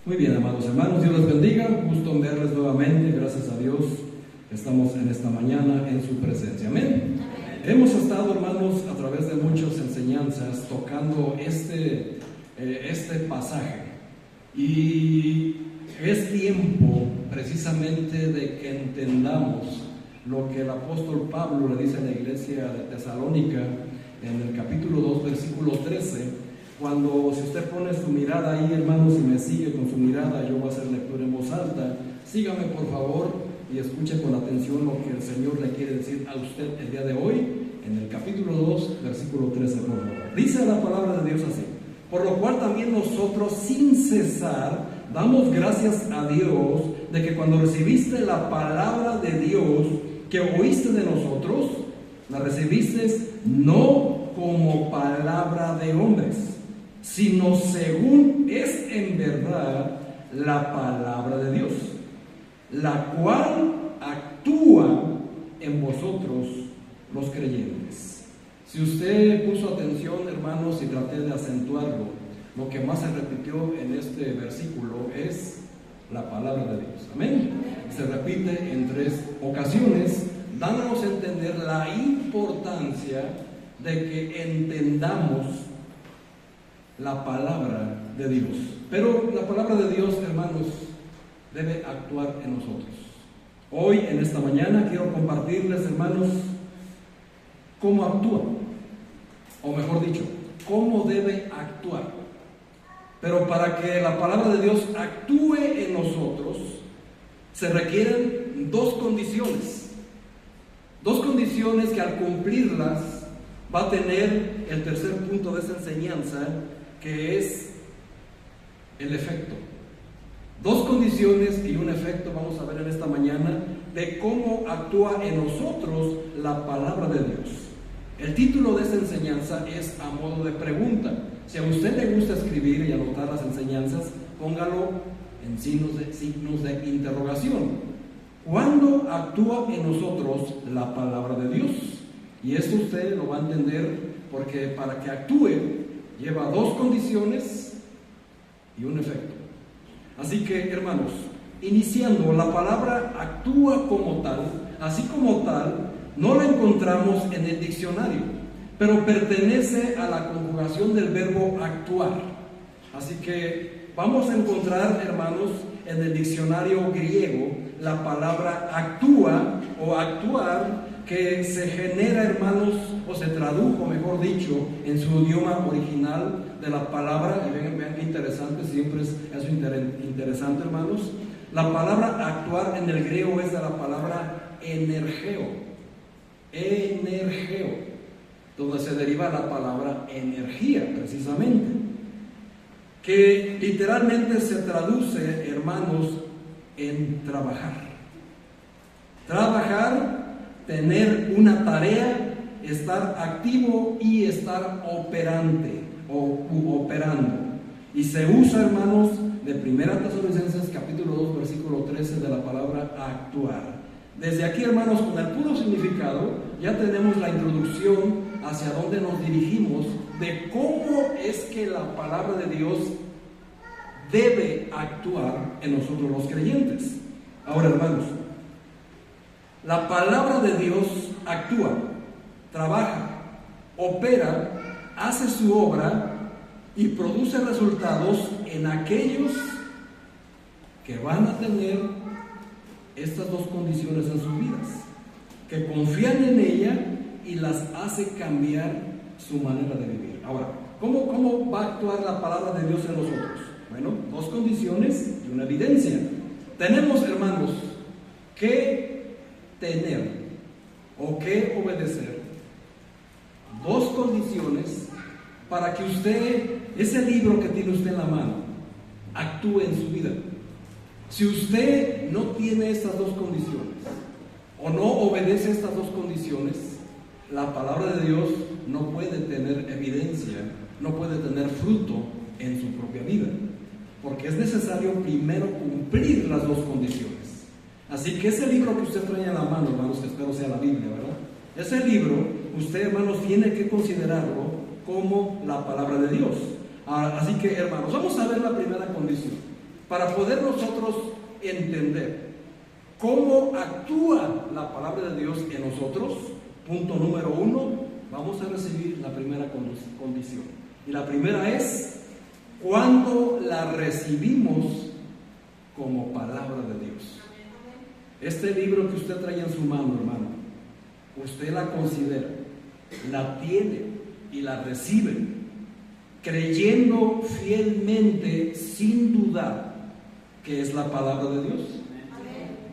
Muy bien, amados hermanos, Dios les bendiga. Gusto en verles nuevamente. Gracias a Dios estamos en esta mañana en su presencia. Amén. Hemos estado, hermanos, a través de muchas enseñanzas tocando este pasaje, y es tiempo precisamente de que entendamos lo que el apóstol Pablo le dice a la iglesia de Tesalónica en el capítulo 2, versículo 13. Cuando, si usted pone su mirada ahí, hermanos, y me sigue con su mirada, yo voy a hacer lectura en voz alta. Sígame, por favor, y escuche con atención lo que el Señor le quiere decir a usted el día de hoy, en el capítulo 2, versículo 13, por favor. Dice la palabra de Dios así: por lo cual también nosotros, sin cesar, damos gracias a Dios de que cuando recibiste la palabra de Dios que oíste de nosotros, la recibiste no como palabra de hombres, sino según es en verdad la palabra de Dios, la cual actúa en vosotros los creyentes. Si usted puso atención, hermanos, y traté de acentuarlo, lo que más se repitió en este versículo es la palabra de Dios. Amén. Se repite en 3 ocasiones, dándonos a entender la importancia de que entendamos la palabra de Dios. Pero la palabra de Dios, hermanos, debe actuar en nosotros. Hoy, en esta mañana, quiero compartirles, hermanos, cómo actúa, o mejor dicho, cómo debe actuar. Pero para que la palabra de Dios actúe en nosotros, se requieren 2 condiciones. 2 condiciones que al cumplirlas va a tener el tercer punto de esa enseñanza, que es el efecto. 2 condiciones y un efecto vamos a ver en esta mañana de cómo actúa en nosotros la palabra de Dios. El título de esta enseñanza es a modo de pregunta. Si a usted le gusta escribir y anotar las enseñanzas, póngalo en signos de interrogación. ¿Cuándo actúa en nosotros la palabra de Dios? Y esto usted lo va a entender, porque para que actúe lleva 2 condiciones y un efecto. Así que, hermanos, iniciando, la palabra actúa como tal, así como tal, no la encontramos en el diccionario, pero pertenece a la conjugación del verbo actuar. Así que vamos a encontrar, hermanos, en el diccionario griego la palabra actúa o actuar, que se genera, hermanos, o se tradujo, mejor dicho, en su idioma original de la palabra. Y vean qué interesante, siempre es interesante, hermanos. La palabra actuar en el griego es de la palabra energeo, donde se deriva la palabra energía, precisamente, que literalmente se traduce, hermanos, en trabajar. Trabajar, tener una tarea, estar activo y estar operante o operando. Y se usa, hermanos, de 1 Tesalonicenses capítulo 2, versículo 13, de la palabra actuar. Desde aquí, hermanos, con el puro significado, ya tenemos la introducción hacia dónde nos dirigimos, de cómo es que la palabra de Dios debe actuar en nosotros los creyentes. Ahora, hermanos, la palabra de Dios actúa, trabaja, opera, hace su obra y produce resultados en aquellos que van a tener estas 2 condiciones en sus vidas, que confían en ella y las hace cambiar su manera de vivir. Ahora, ¿cómo va a actuar la palabra de Dios en nosotros? Bueno, 2 condiciones y una evidencia. Tenemos, hermanos, que tener o que obedecer 2 condiciones para que usted, ese libro que tiene usted en la mano, actúe en su vida. Si usted no tiene estas 2 condiciones o no obedece estas 2 condiciones, la palabra de Dios no puede tener evidencia, no puede tener fruto en su propia vida, porque es necesario primero cumplir las 2 condiciones. Así que ese libro que usted trae en la mano, hermanos, que espero sea la Biblia, ¿verdad? Ese libro, usted, hermanos, tiene que considerarlo como la palabra de Dios. Así que, hermanos, vamos a ver la primera condición. para poder nosotros entender cómo actúa la palabra de Dios en nosotros, punto número 1, vamos a recibir la primera condición. Y la primera es cuando la recibimos como palabra de Dios. Este libro que usted trae en su mano, hermano, usted la considera, la tiene y la recibe, creyendo fielmente, sin dudar, que es la palabra de Dios.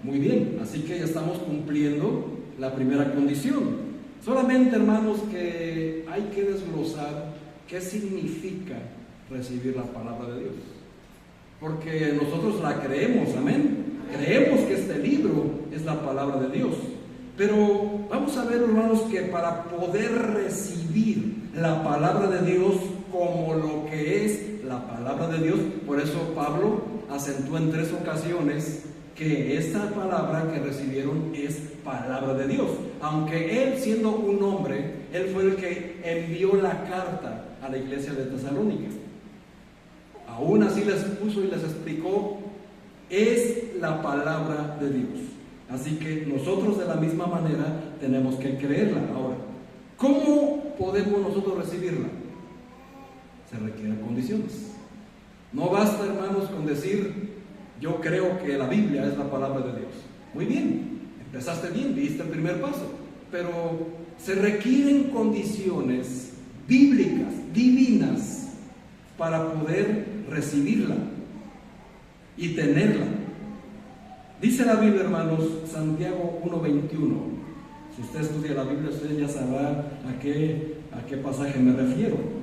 Muy bien, así que ya estamos cumpliendo la primera condición. Solamente, hermanos, que hay que desglosar qué significa recibir la palabra de Dios, porque nosotros la creemos, amén. Creemos que este libro es la palabra de Dios, pero vamos a ver, hermanos, que para poder recibir la palabra de Dios como lo que es la palabra de Dios, por eso Pablo acentuó en 3 ocasiones que esta palabra que recibieron es palabra de Dios, aunque él, siendo un hombre, él fue el que envió la carta a la iglesia de Tesalónica. Aún así les puso y les explicó, es la palabra de Dios. Así que nosotros de la misma manera tenemos que creerla. Ahora, ¿cómo podemos nosotros recibirla? Se requieren condiciones. No basta, hermanos, con decir, yo creo que la Biblia es la palabra de Dios. Muy bien, empezaste bien, diste el primer paso, pero se requieren condiciones bíblicas, divinas, para poder recibirla y tenerla. Dice la Biblia, hermanos, Santiago 1:21. Si usted estudia la Biblia, usted ya sabrá a qué pasaje me refiero.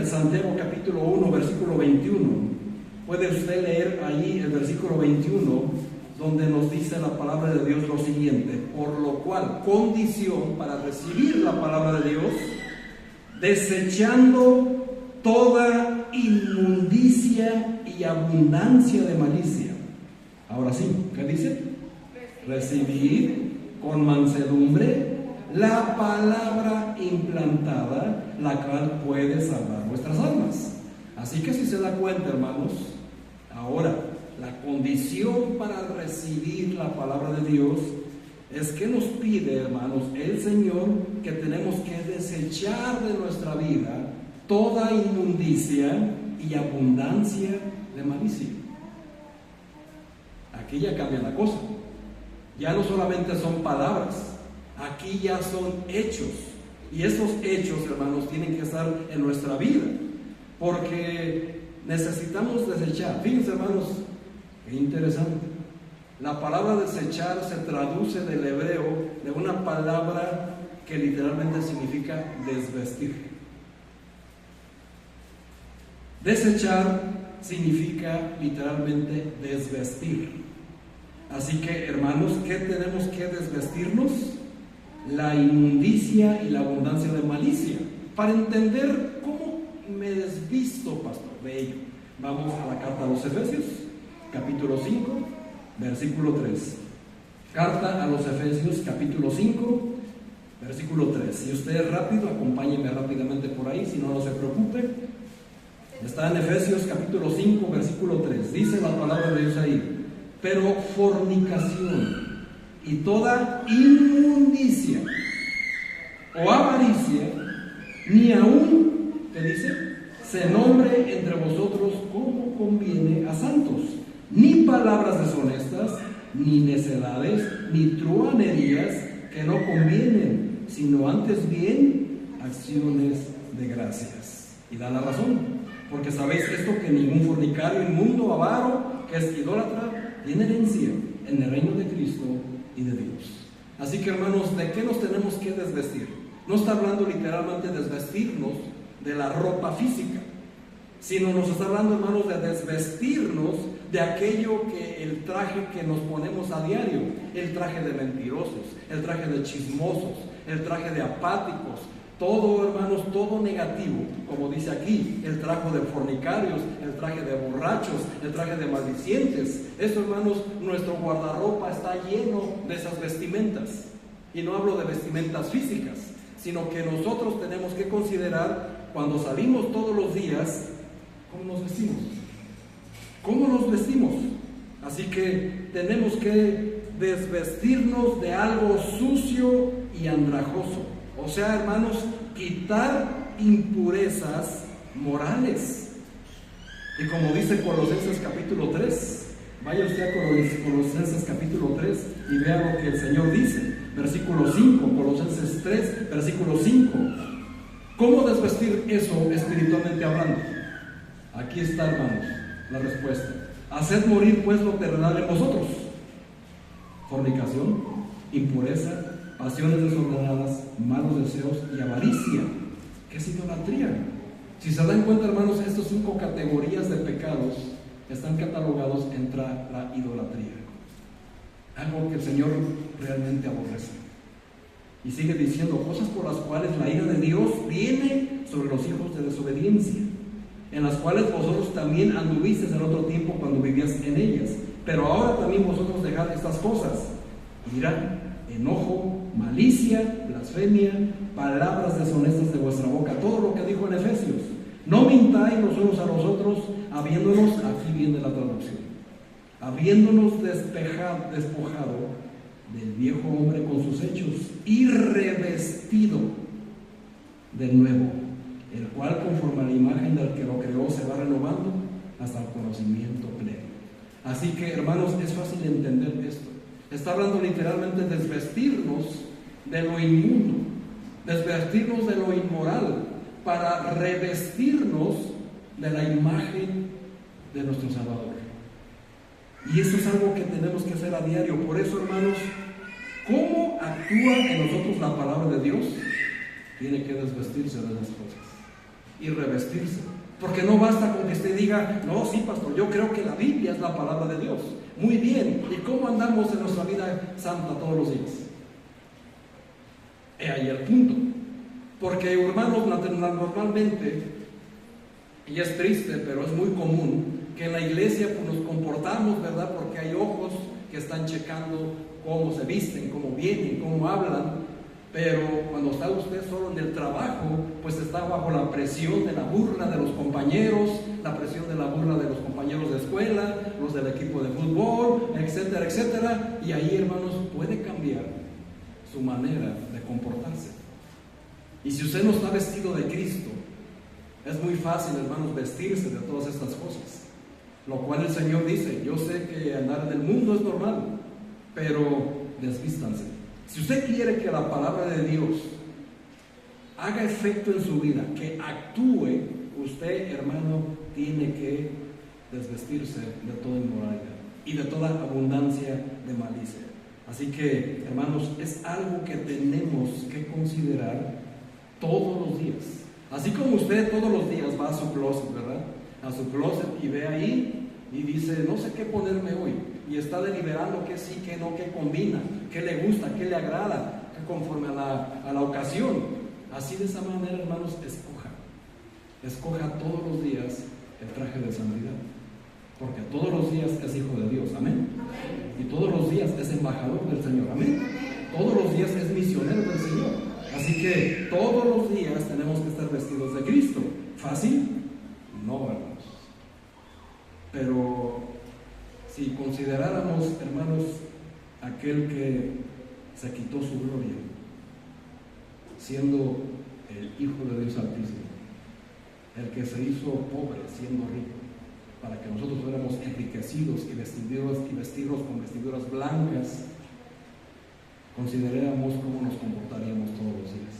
Santiago capítulo 1, versículo 21. Puede usted leer ahí el versículo 21, donde nos dice la palabra de Dios lo siguiente: por lo cual, condición para recibir la palabra de Dios, desechando toda inmundicia y abundancia de malicia. Ahora sí, ¿qué dice? Recibir con mansedumbre la palabra implantada, la cual puede salvar vuestras almas. Así que si se da cuenta, hermanos, ahora la condición para recibir la palabra de Dios es que nos pide, hermanos, el Señor, que tenemos que desechar de nuestra vida toda inmundicia y abundancia de malicia. Aquí ya cambia la cosa. Ya no solamente son palabras, aquí ya son hechos. Y esos hechos, hermanos, tienen que estar en nuestra vida, porque necesitamos desechar. Fíjense, hermanos, qué interesante. La palabra desechar se traduce del hebreo de una palabra que literalmente significa desvestir. Desechar significa literalmente desvestir. Así que, hermanos, ¿qué tenemos que desvestirnos? La inmundicia y la abundancia de malicia. Para entender cómo me desvisto, pastor, de ello, vamos a la carta a los Efesios, capítulo 5, versículo 3. Carta a los Efesios, capítulo 5, versículo 3. Si usted es rápido, acompáñeme rápidamente por ahí, si no, no se preocupe. Está en Efesios, capítulo 5, versículo 3. Dice la palabra de Dios ahí: pero fornicación y toda inmundicia o avaricia, ni aún, ¿qué dice?, se nombre entre vosotros como conviene a santos, ni palabras deshonestas, ni necedades, ni truhanerías que no convienen, sino antes bien acciones de gracias. Y da la razón, porque sabéis esto, que ningún fornicario, inmundo, avaro, que es idólatra, tiene herencia en el reino de Cristo y de Dios. Así que, hermanos, ¿de qué nos tenemos que desvestir? No está hablando literalmente de desvestirnos de la ropa física, sino nos está hablando, hermanos, de desvestirnos de aquello que el traje que nos ponemos a diario, el traje de mentirosos, el traje de chismosos, el traje de apáticos, todo, hermanos, todo negativo, como dice aquí, el traje de fornicarios, el traje de borrachos, el traje de maldicientes. Esto, hermanos, nuestro guardarropa está lleno de esas vestimentas. Y no hablo de vestimentas físicas, sino que nosotros tenemos que considerar, cuando salimos todos los días, ¿cómo nos vestimos? ¿Cómo nos vestimos? Así que tenemos que desvestirnos de algo sucio y andrajoso. O sea, hermanos, quitar impurezas morales. Y como dice Colosenses capítulo 3, vaya usted a Colosenses capítulo 3 y vea lo que el Señor dice. Versículo 5, Colosenses 3, versículo 5. ¿Cómo desvestir eso espiritualmente hablando? Aquí está, hermanos, la respuesta. Haced morir pues lo terrenal en vosotros: fornicación, impureza, pasiones desordenadas, malos deseos y avaricia, que es idolatría. Si se dan cuenta, hermanos, estas 5 categorías de pecados están catalogados entre la idolatría, algo que el Señor realmente aborrece. Y sigue diciendo cosas por las cuales la ira de Dios viene sobre los hijos de desobediencia, en las cuales vosotros también anduvisteis en otro tiempo cuando vivías en ellas. Pero ahora también vosotros dejad estas cosas: ira, enojo, malicia, blasfemia, palabras deshonestas de vuestra boca. Todo lo que dijo en Efesios. No mintáis los unos a los otros, habiéndonos, aquí viene la traducción, habiéndonos despojado del viejo hombre con sus hechos y revestido de nuevo, el cual conforme a la imagen del que lo creó se va renovando hasta el conocimiento pleno. Así que, hermanos, es fácil entender esto. Está hablando literalmente de desvestirnos de lo inmundo, desvestirnos de lo inmoral, para revestirnos de la imagen de nuestro Salvador. Y eso es algo que tenemos que hacer a diario. Por eso, hermanos, ¿cómo actúa en nosotros la palabra de Dios? Tiene que desvestirse de las cosas y revestirse. Porque no basta con que usted diga: no, sí, pastor, yo creo que la Biblia es la palabra de Dios. Muy bien, ¿y cómo andamos en nuestra vida santa todos los días? He ahí el punto. Porque, hermanos, normalmente, y es triste, pero es muy común, que en la iglesia pues, nos comportamos, ¿verdad? Porque hay ojos que están checando cómo se visten, cómo vienen, cómo hablan. Pero cuando está usted solo en el trabajo, pues está bajo la presión de la burla de los compañeros, la presión de la burla de los compañeros de escuela, los del equipo de fútbol, etcétera, etcétera. Y ahí, hermanos, puede cambiar su manera de comportarse. Y si usted no está vestido de Cristo, es muy fácil, hermanos, vestirse de todas estas cosas. Lo cual el Señor dice: yo sé que andar en el mundo es normal, pero desvístanse. Si usted quiere que la palabra de Dios haga efecto en su vida, que actúe, usted, hermano, tiene que desvestirse de toda inmoralidad y de toda abundancia de malicia. Así que, hermanos, es algo que tenemos que considerar todos los días. Así como usted todos los días va a su closet, ¿verdad? A su closet y ve ahí y dice: no sé qué ponerme hoy. Y está deliberando qué sí, qué no, qué combina, qué le gusta, qué le agrada, qué conforme a la ocasión. Así, de esa manera, hermanos, escoja todos los días el traje de santidad. Porque todos los días es hijo de Dios, amén. Y todos los días es embajador del Señor, amén. Todos los días es misionero del Señor. Así que todos los días tenemos que estar vestidos de Cristo. ¿Fácil? No, hermanos. Pero si consideráramos, hermanos, aquel que se quitó su gloria, siendo el Hijo de Dios Altísimo, el que se hizo pobre siendo rico, para que nosotros fuéramos enriquecidos y vestidos con vestiduras blancas, consideremos cómo nos comportaríamos todos los días,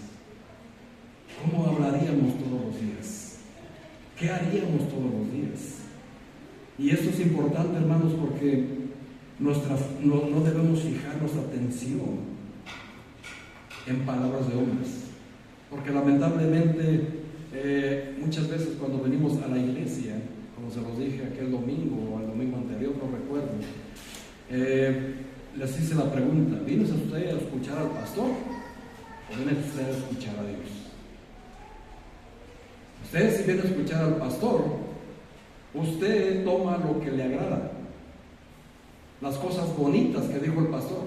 cómo hablaríamos todos los días, qué haríamos todos los días. Y esto es importante, hermanos, porque no debemos fijar nuestra atención en palabras de hombres, porque lamentablemente muchas veces cuando venimos a la iglesia, como se los dije aquel domingo o el domingo anterior, no recuerdo, les hice la pregunta: ¿viene usted a escuchar al pastor o viene usted a escuchar a Dios? Usted, si viene a escuchar al pastor, usted toma lo que le agrada, las cosas bonitas que dijo el pastor,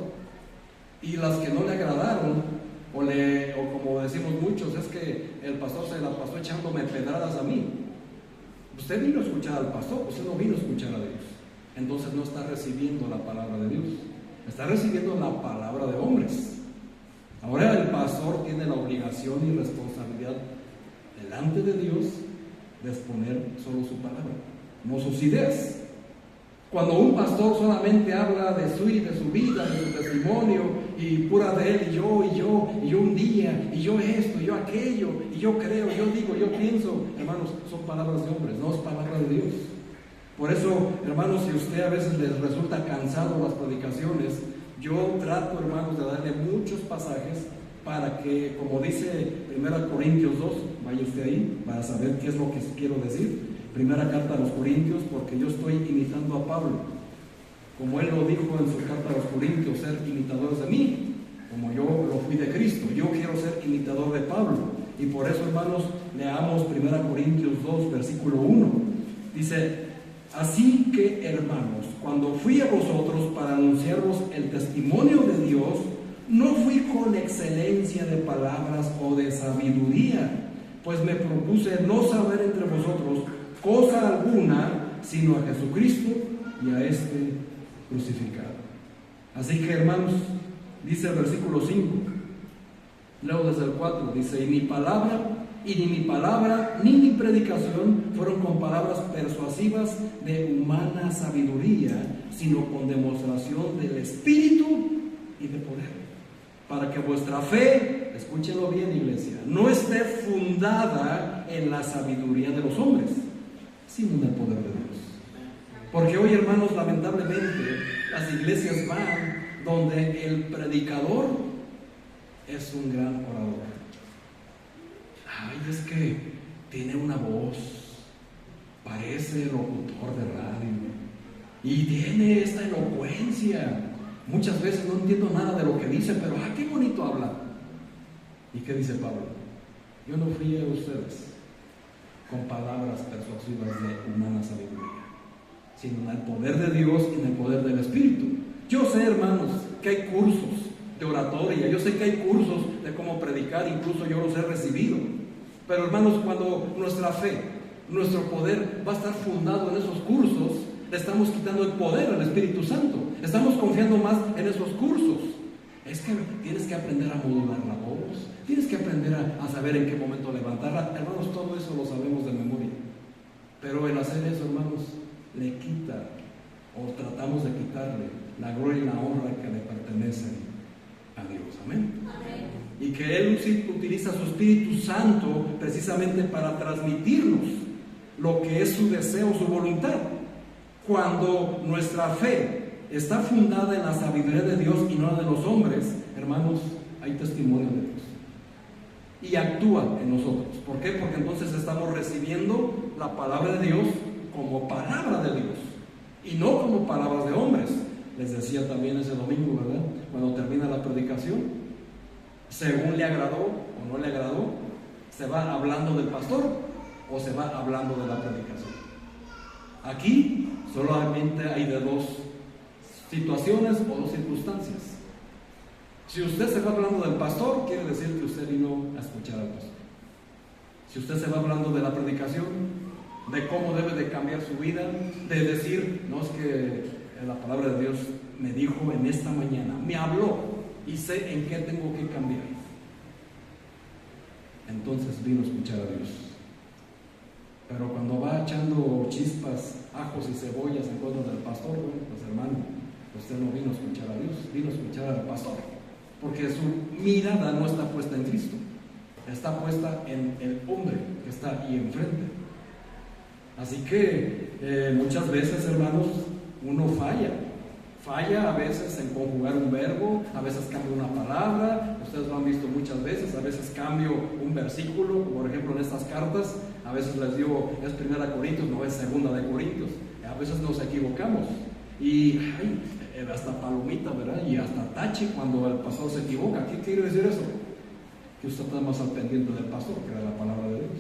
y las que no le agradaron, o como decimos muchos, es que el pastor se la pasó echándome pedradas a mí. Usted vino a escuchar al pastor, usted no vino a escuchar a Dios. Entonces no está recibiendo la palabra de Dios, está recibiendo la palabra de hombres. Ahora el pastor tiene la obligación y responsabilidad delante de Dios de exponer solo su palabra, no sus ideas. Cuando un pastor solamente habla de su vida, de su testimonio, y pura de él, y yo un día, y yo esto, y yo aquello, y yo creo, yo digo, yo pienso, hermanos, son palabras de hombres, no es palabra de Dios. Por eso, hermanos, si a usted a veces les resulta cansado las predicaciones, yo trato, hermanos, de darle muchos pasajes para que, como dice 1 Corintios 2, vaya usted ahí para saber qué es lo que quiero decir. Primera carta a los Corintios, porque yo estoy imitando a Pablo, como él lo dijo en su carta a los Corintios, ser imitadores de mí, como yo lo fui de Cristo. Yo quiero ser imitador de Pablo, y por eso, hermanos, leamos 1 Corintios 2, versículo 1. Dice: así que, hermanos, cuando fui a vosotros para anunciaros el testimonio de Dios, no fui con excelencia de palabras o de sabiduría, pues me propuse no saber entre vosotros cosa alguna, sino a Jesucristo y a este crucificado. Así que, hermanos, dice el versículo 5, leo desde el 4, dice: y ni mi palabra, ni mi predicación fueron con palabras persuasivas de humana sabiduría, sino con demostración del Espíritu y de poder, para que vuestra fe, escúchenlo bien, iglesia, no esté fundada en la sabiduría de los hombres, sino en el poder de Dios. Porque hoy, hermanos, lamentablemente las iglesias van donde el predicador es un gran orador. Ay, es que tiene una voz, parece locutor de radio, y tiene esta elocuencia. Muchas veces no entiendo nada de lo que dice, pero qué bonito habla. ¿Y qué dice Pablo? Yo no fui a ustedes con palabras persuasivas de humana sabiduría, sino en el poder de Dios y en el poder del Espíritu. Yo sé, hermanos, que hay cursos de oratoria, yo sé que hay cursos de cómo predicar, incluso yo los he recibido. Pero, hermanos, cuando nuestra fe, nuestro poder va a estar fundado en esos cursos, le estamos quitando el poder al Espíritu Santo. Estamos confiando más en esos cursos. Es que tienes que aprender a modular la voz, tienes que aprender a saber en qué momento levantarla. Hermanos, todo eso lo sabemos de memoria. Pero el hacer eso, hermanos, le quita, o tratamos de quitarle, la gloria y la honra que le pertenecen a Dios. Amén. Amén. Y que Él utiliza su Espíritu Santo precisamente para transmitirnos lo que es su deseo, su voluntad. Cuando nuestra fe está fundada en la sabiduría de Dios y no de los hombres, hermanos, hay testimonio de Dios y actúa en nosotros. ¿Por qué? Porque entonces estamos recibiendo la palabra de Dios como palabra de Dios y no como palabras de hombres. Les decía también ese domingo, ¿verdad? Cuando termina la predicación, según le agradó o no le agradó, se va hablando del pastor o se va hablando de la predicación. Aquí solamente hay de dos situaciones o dos circunstancias. Si usted se va hablando del pastor, quiere decir que usted vino a escuchar al pastor. Si usted se va hablando de la predicación, de cómo debe de cambiar su vida, de decir, no, es que la palabra de Dios me dijo en esta mañana, me habló y sé en qué tengo que cambiar, entonces vino a escuchar a Dios. Pero cuando va echando chispas, ajos y cebollas en contra del pastor, bueno, pues hermano, usted no vino a escuchar a Dios, vino a escuchar al pastor, porque su mirada no está puesta en Cristo, está puesta en el hombre que está ahí enfrente. Así que muchas veces, hermanos, uno falla a veces en conjugar un verbo, a veces cambia una palabra, ustedes lo han visto muchas veces, a veces cambio un versículo, por ejemplo en estas cartas, a veces les digo es 1 Corintios, no es 2 de Corintios, a veces nos equivocamos y hasta palomita, ¿verdad? Y hasta tache cuando el pastor se equivoca. ¿Qué quiere decir eso? Que usted está más al pendiente del pastor que de la palabra de Dios.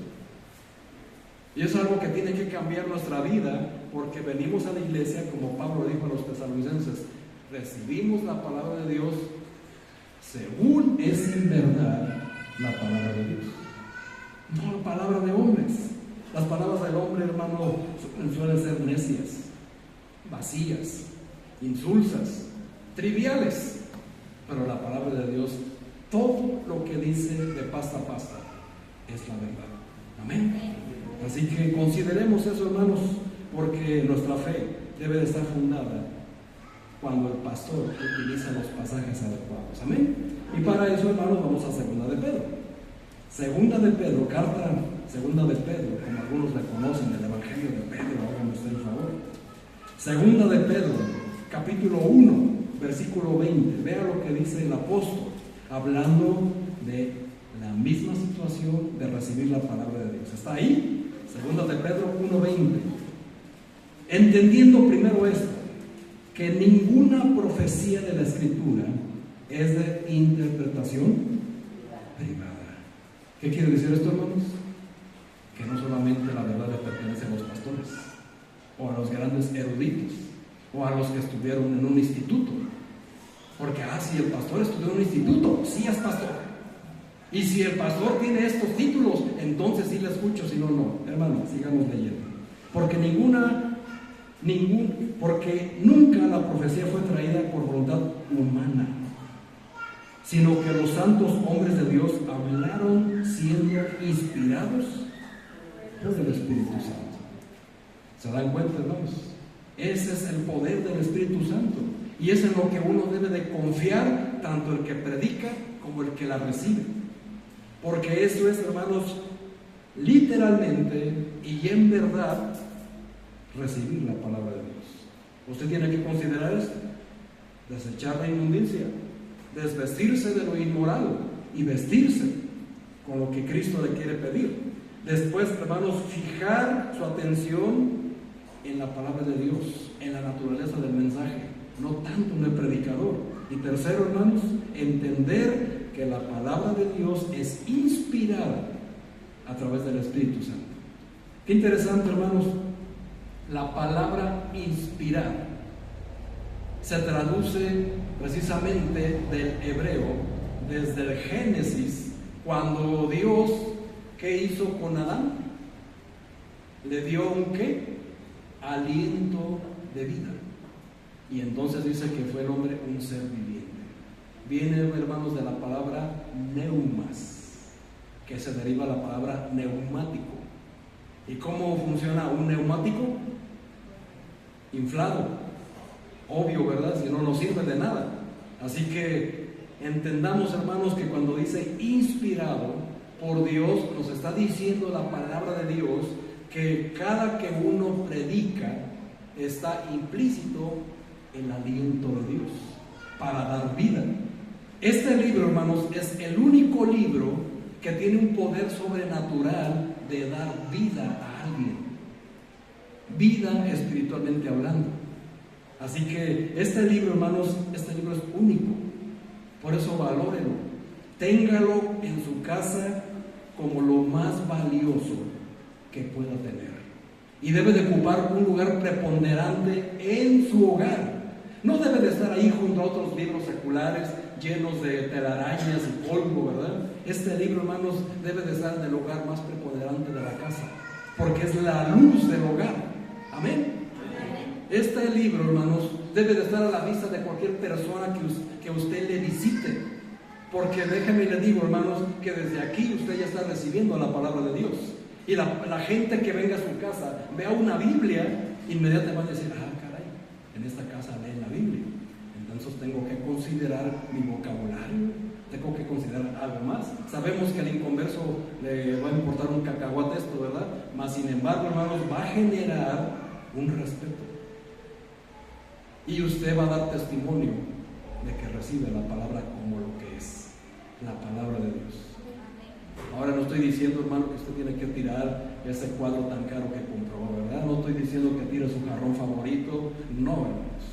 Y es algo que tiene que cambiar nuestra vida, porque venimos a la iglesia, como Pablo dijo a los tesalonicenses, recibimos la palabra de Dios según es en verdad la palabra de Dios, no la palabra de hombres. Las palabras del hombre, hermano, suelen ser necias, vacías, insulsas, triviales. Pero la palabra de Dios, todo lo que dice de pasta a pasta, es la verdad. Amén. Así que consideremos eso, hermanos, porque nuestra fe debe de estar fundada cuando el pastor utiliza los pasajes adecuados. Amén. Y para eso, hermanos, vamos a Segunda de Pedro. Segunda de Pedro, carta Segunda de Pedro, como algunos le conocen, el Evangelio de Pedro, háganme usted el favor. Segunda de Pedro, capítulo 1, versículo 20. Vea lo que dice el apóstol, hablando de la misma situación de recibir la palabra de Dios. ¿Está ahí? Segunda de Pedro 1:20. Entendiendo primero esto, que ninguna profecía de la Escritura es de interpretación privada. ¿Qué quiere decir esto, hermanos? Que no solamente la verdad le pertenece a los pastores, o a los grandes eruditos, o a los que estudiaron en un instituto. Porque, si el pastor estudió en un instituto, sí es pastor. Y si el pastor tiene estos títulos, entonces sí le escucho, si no, no. Hermanos, sigamos leyendo. Porque porque nunca la profecía fue traída por voluntad humana, sino que los santos hombres de Dios hablaron siendo inspirados por el Espíritu Santo. ¿Se dan cuenta, hermanos? Ese es el poder del Espíritu Santo. Y es en lo que uno debe de confiar, tanto el que predica como el que la recibe. Porque eso es, hermanos, literalmente y en verdad recibir la palabra de Dios. Usted tiene que considerar esto: desechar la inmundicia, desvestirse de lo inmoral y vestirse con lo que Cristo le quiere pedir. Después, hermanos, fijar su atención en la palabra de Dios, en la naturaleza del mensaje, no tanto en el predicador. Y tercero, hermanos, entender que la palabra de Dios es inspirada a través del Espíritu Santo. Qué interesante, hermanos, la palabra inspirar se traduce precisamente del hebreo, desde el Génesis, cuando Dios, ¿qué hizo con Adán? Le dio un ¿qué? Aliento de vida. Y entonces dice que fue el hombre un ser viviente. Viene, hermanos, de la palabra neumas, que se deriva de la palabra neumático. ¿Y cómo funciona un neumático? Inflado. Obvio, ¿verdad? Si no, no sirve de nada. Así que entendamos, hermanos, que cuando dice inspirado por Dios, nos está diciendo la palabra de Dios que cada que uno predica está implícito el aliento de Dios para dar vida. Este libro, hermanos, es el único libro que tiene un poder sobrenatural de dar vida a alguien, vida espiritualmente hablando. Así que este libro, hermanos, este libro es único. Por eso valórelo, téngalo en su casa como lo más valioso que pueda tener, y debe de ocupar un lugar preponderante en su hogar. No debe de estar ahí junto a otros libros seculares llenos de telarañas y polvo, ¿verdad? Este libro, hermanos, debe de estar en el lugar más preponderante de la casa, porque es la luz del hogar. Amén. Este libro, hermanos, debe de estar a la vista de cualquier persona que usted le visite, porque déjeme le digo, hermanos, que desde aquí usted ya está recibiendo la palabra de Dios. Y la gente que venga a su casa vea una Biblia, inmediatamente va a decir: caray, en esta casa leen la Biblia. Entonces tengo que considerar mi vocabulario, tengo que considerar algo más. Sabemos que al inconverso le va a importar un cacahuate esto, ¿verdad? Mas sin embargo, hermanos, va a generar un respeto. Y usted va a dar testimonio de que recibe la palabra como lo que es, la palabra de Dios. Ahora no estoy diciendo, hermano, que usted tiene que tirar ese cuadro tan caro que compró, ¿verdad? No estoy diciendo que tire su jarrón favorito, no, hermanos.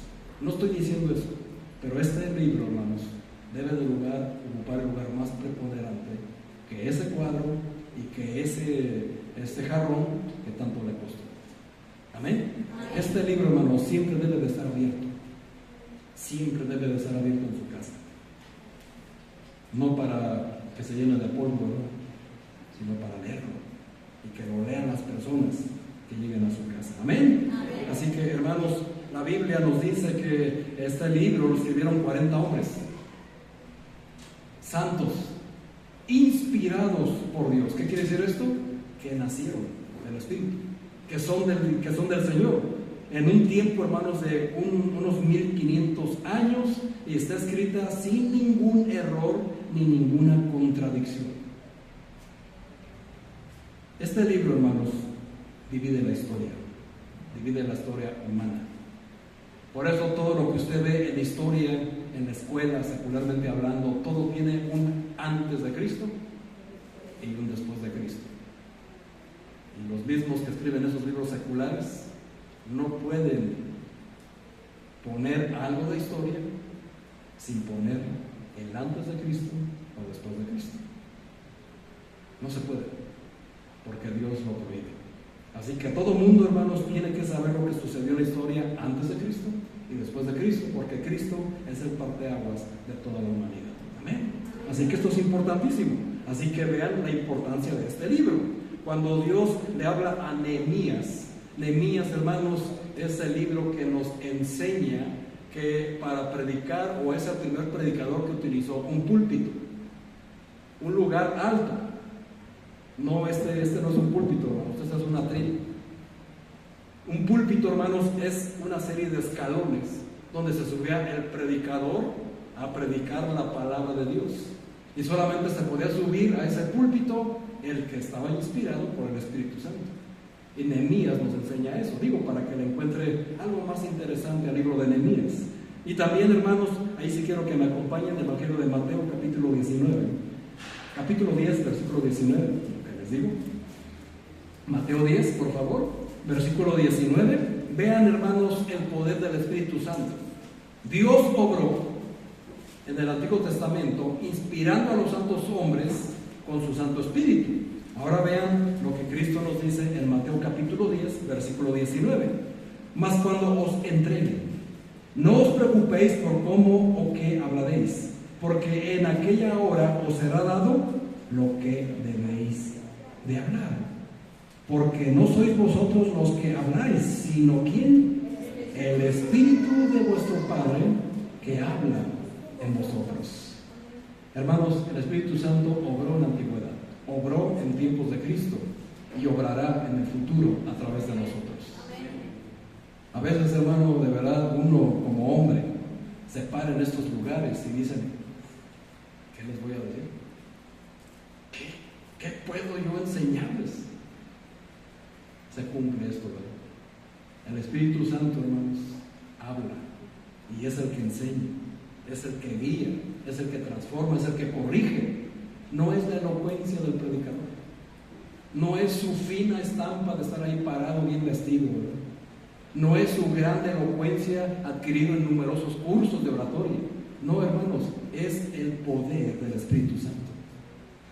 No estoy diciendo eso. Pero este libro, hermanos, debe de ocupar el lugar más preponderante que ese cuadro y que este jarrón que tanto le costó. Amén. Este libro, hermanos, siempre debe de estar abierto. Siempre debe de estar abierto en su casa. No para que se llene de polvo, ¿no? Sino para leerlo. y que lo lean las personas que lleguen a su casa. Amén. Así que, hermanos, la Biblia nos dice que este libro lo escribieron 40 hombres santos, inspirados por Dios. ¿Qué quiere decir esto? Que nacieron del Espíritu, que son del Señor, en un tiempo, hermanos, de unos 1500 años, y está escrita sin ningún error ni ninguna contradicción. Este libro, hermanos, divide la historia humana. Por eso todo lo que usted ve en historia, en la escuela, secularmente hablando, todo tiene un antes de Cristo y un después de Cristo. Y los mismos que escriben esos libros seculares no pueden poner algo de historia sin poner el antes de Cristo o después de Cristo. No se puede, porque Dios lo prohíbe. Así que todo mundo, hermanos, tiene que saber lo que sucedió en la historia antes de Cristo y después de Cristo, porque Cristo es el parteaguas de toda la humanidad. Amén. Así que esto es importantísimo. Así que vean la importancia de este libro. Cuando Dios le habla a Nehemías, hermanos, es el libro que nos enseña que para predicar, o es el primer predicador que utilizó un púlpito, un lugar alto. No, este no es un púlpito, hermanos, este es un atril. Un púlpito, hermanos, es una serie de escalones donde se subía el predicador a predicar la palabra de Dios. Y solamente se podía subir a ese púlpito el que estaba inspirado por el Espíritu Santo. Y Nehemías nos enseña eso, digo, para que le encuentre algo más interesante al libro de Nehemías. Y también, hermanos, ahí sí quiero que me acompañen el Evangelio de Mateo, capítulo 19. Capítulo 10, versículo 19, lo que les digo. Mateo 10, por favor, versículo 19. Vean, hermanos, el poder del Espíritu Santo. Dios obró en el Antiguo Testamento, inspirando a los santos hombres con su Santo Espíritu. Ahora vean lo que Cristo nos dice en Mateo capítulo 10, versículo 19. Mas cuando os entreguen, no os preocupéis por cómo o qué hablaréis, porque en aquella hora os será dado lo que debéis de hablar. Porque no sois vosotros los que habláis, sino ¿quién? El Espíritu de vuestro Padre que habla en vosotros. Hermanos, el Espíritu Santo obró en la antigüedad, obró en tiempos de Cristo y obrará en el futuro a través de nosotros. A veces, hermano, de verdad, uno como hombre se para en estos lugares y dicen, ¿qué les voy a decir? ¿Qué puedo yo enseñarles? Se cumple esto, ¿verdad? El Espíritu Santo, hermanos, habla y es el que enseña, es el que guía, es el que transforma, es el que corrige. No es la elocuencia del predicador, no es su fina estampa de estar ahí parado bien vestido, ¿verdad? No es su gran elocuencia adquirida en numerosos cursos de oratoria. No, hermanos, es el poder del Espíritu Santo.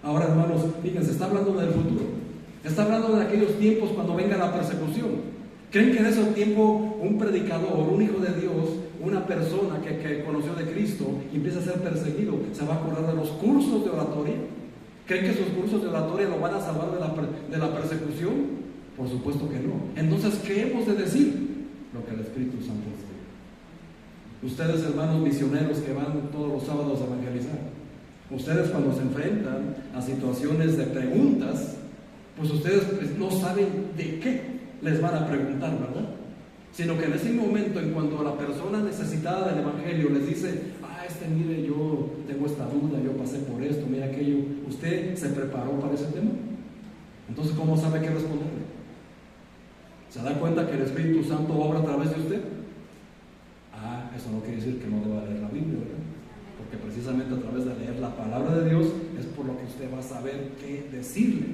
Ahora, hermanos, fíjense, está hablando del futuro, está hablando de aquellos tiempos cuando venga la persecución. ¿Creen que en ese tiempo un predicador, un hijo de Dios, una persona que conoció de Cristo y empieza a ser perseguido, se va a acordar de los cursos de oratoria? ¿Creen que esos cursos de oratoria lo van a salvar de la persecución? Por supuesto que no. Entonces, ¿qué hemos de decir? Lo que el Espíritu Santo dice. Ustedes, hermanos misioneros que van todos los sábados a evangelizar, ustedes cuando se enfrentan a situaciones de preguntas, pues ustedes no saben de qué les van a preguntar, ¿verdad? Sino que en ese momento, en cuanto a la persona necesitada del Evangelio les dice, mire, yo tengo esta duda, yo pasé por esto, mira aquello, ¿usted se preparó para ese tema? Entonces, ¿cómo sabe qué responderle? ¿Se da cuenta que el Espíritu Santo obra a través de usted? Eso no quiere decir que no deba leer la Biblia, ¿verdad? Porque precisamente a través de leer la palabra de Dios es por lo que usted va a saber qué decirle.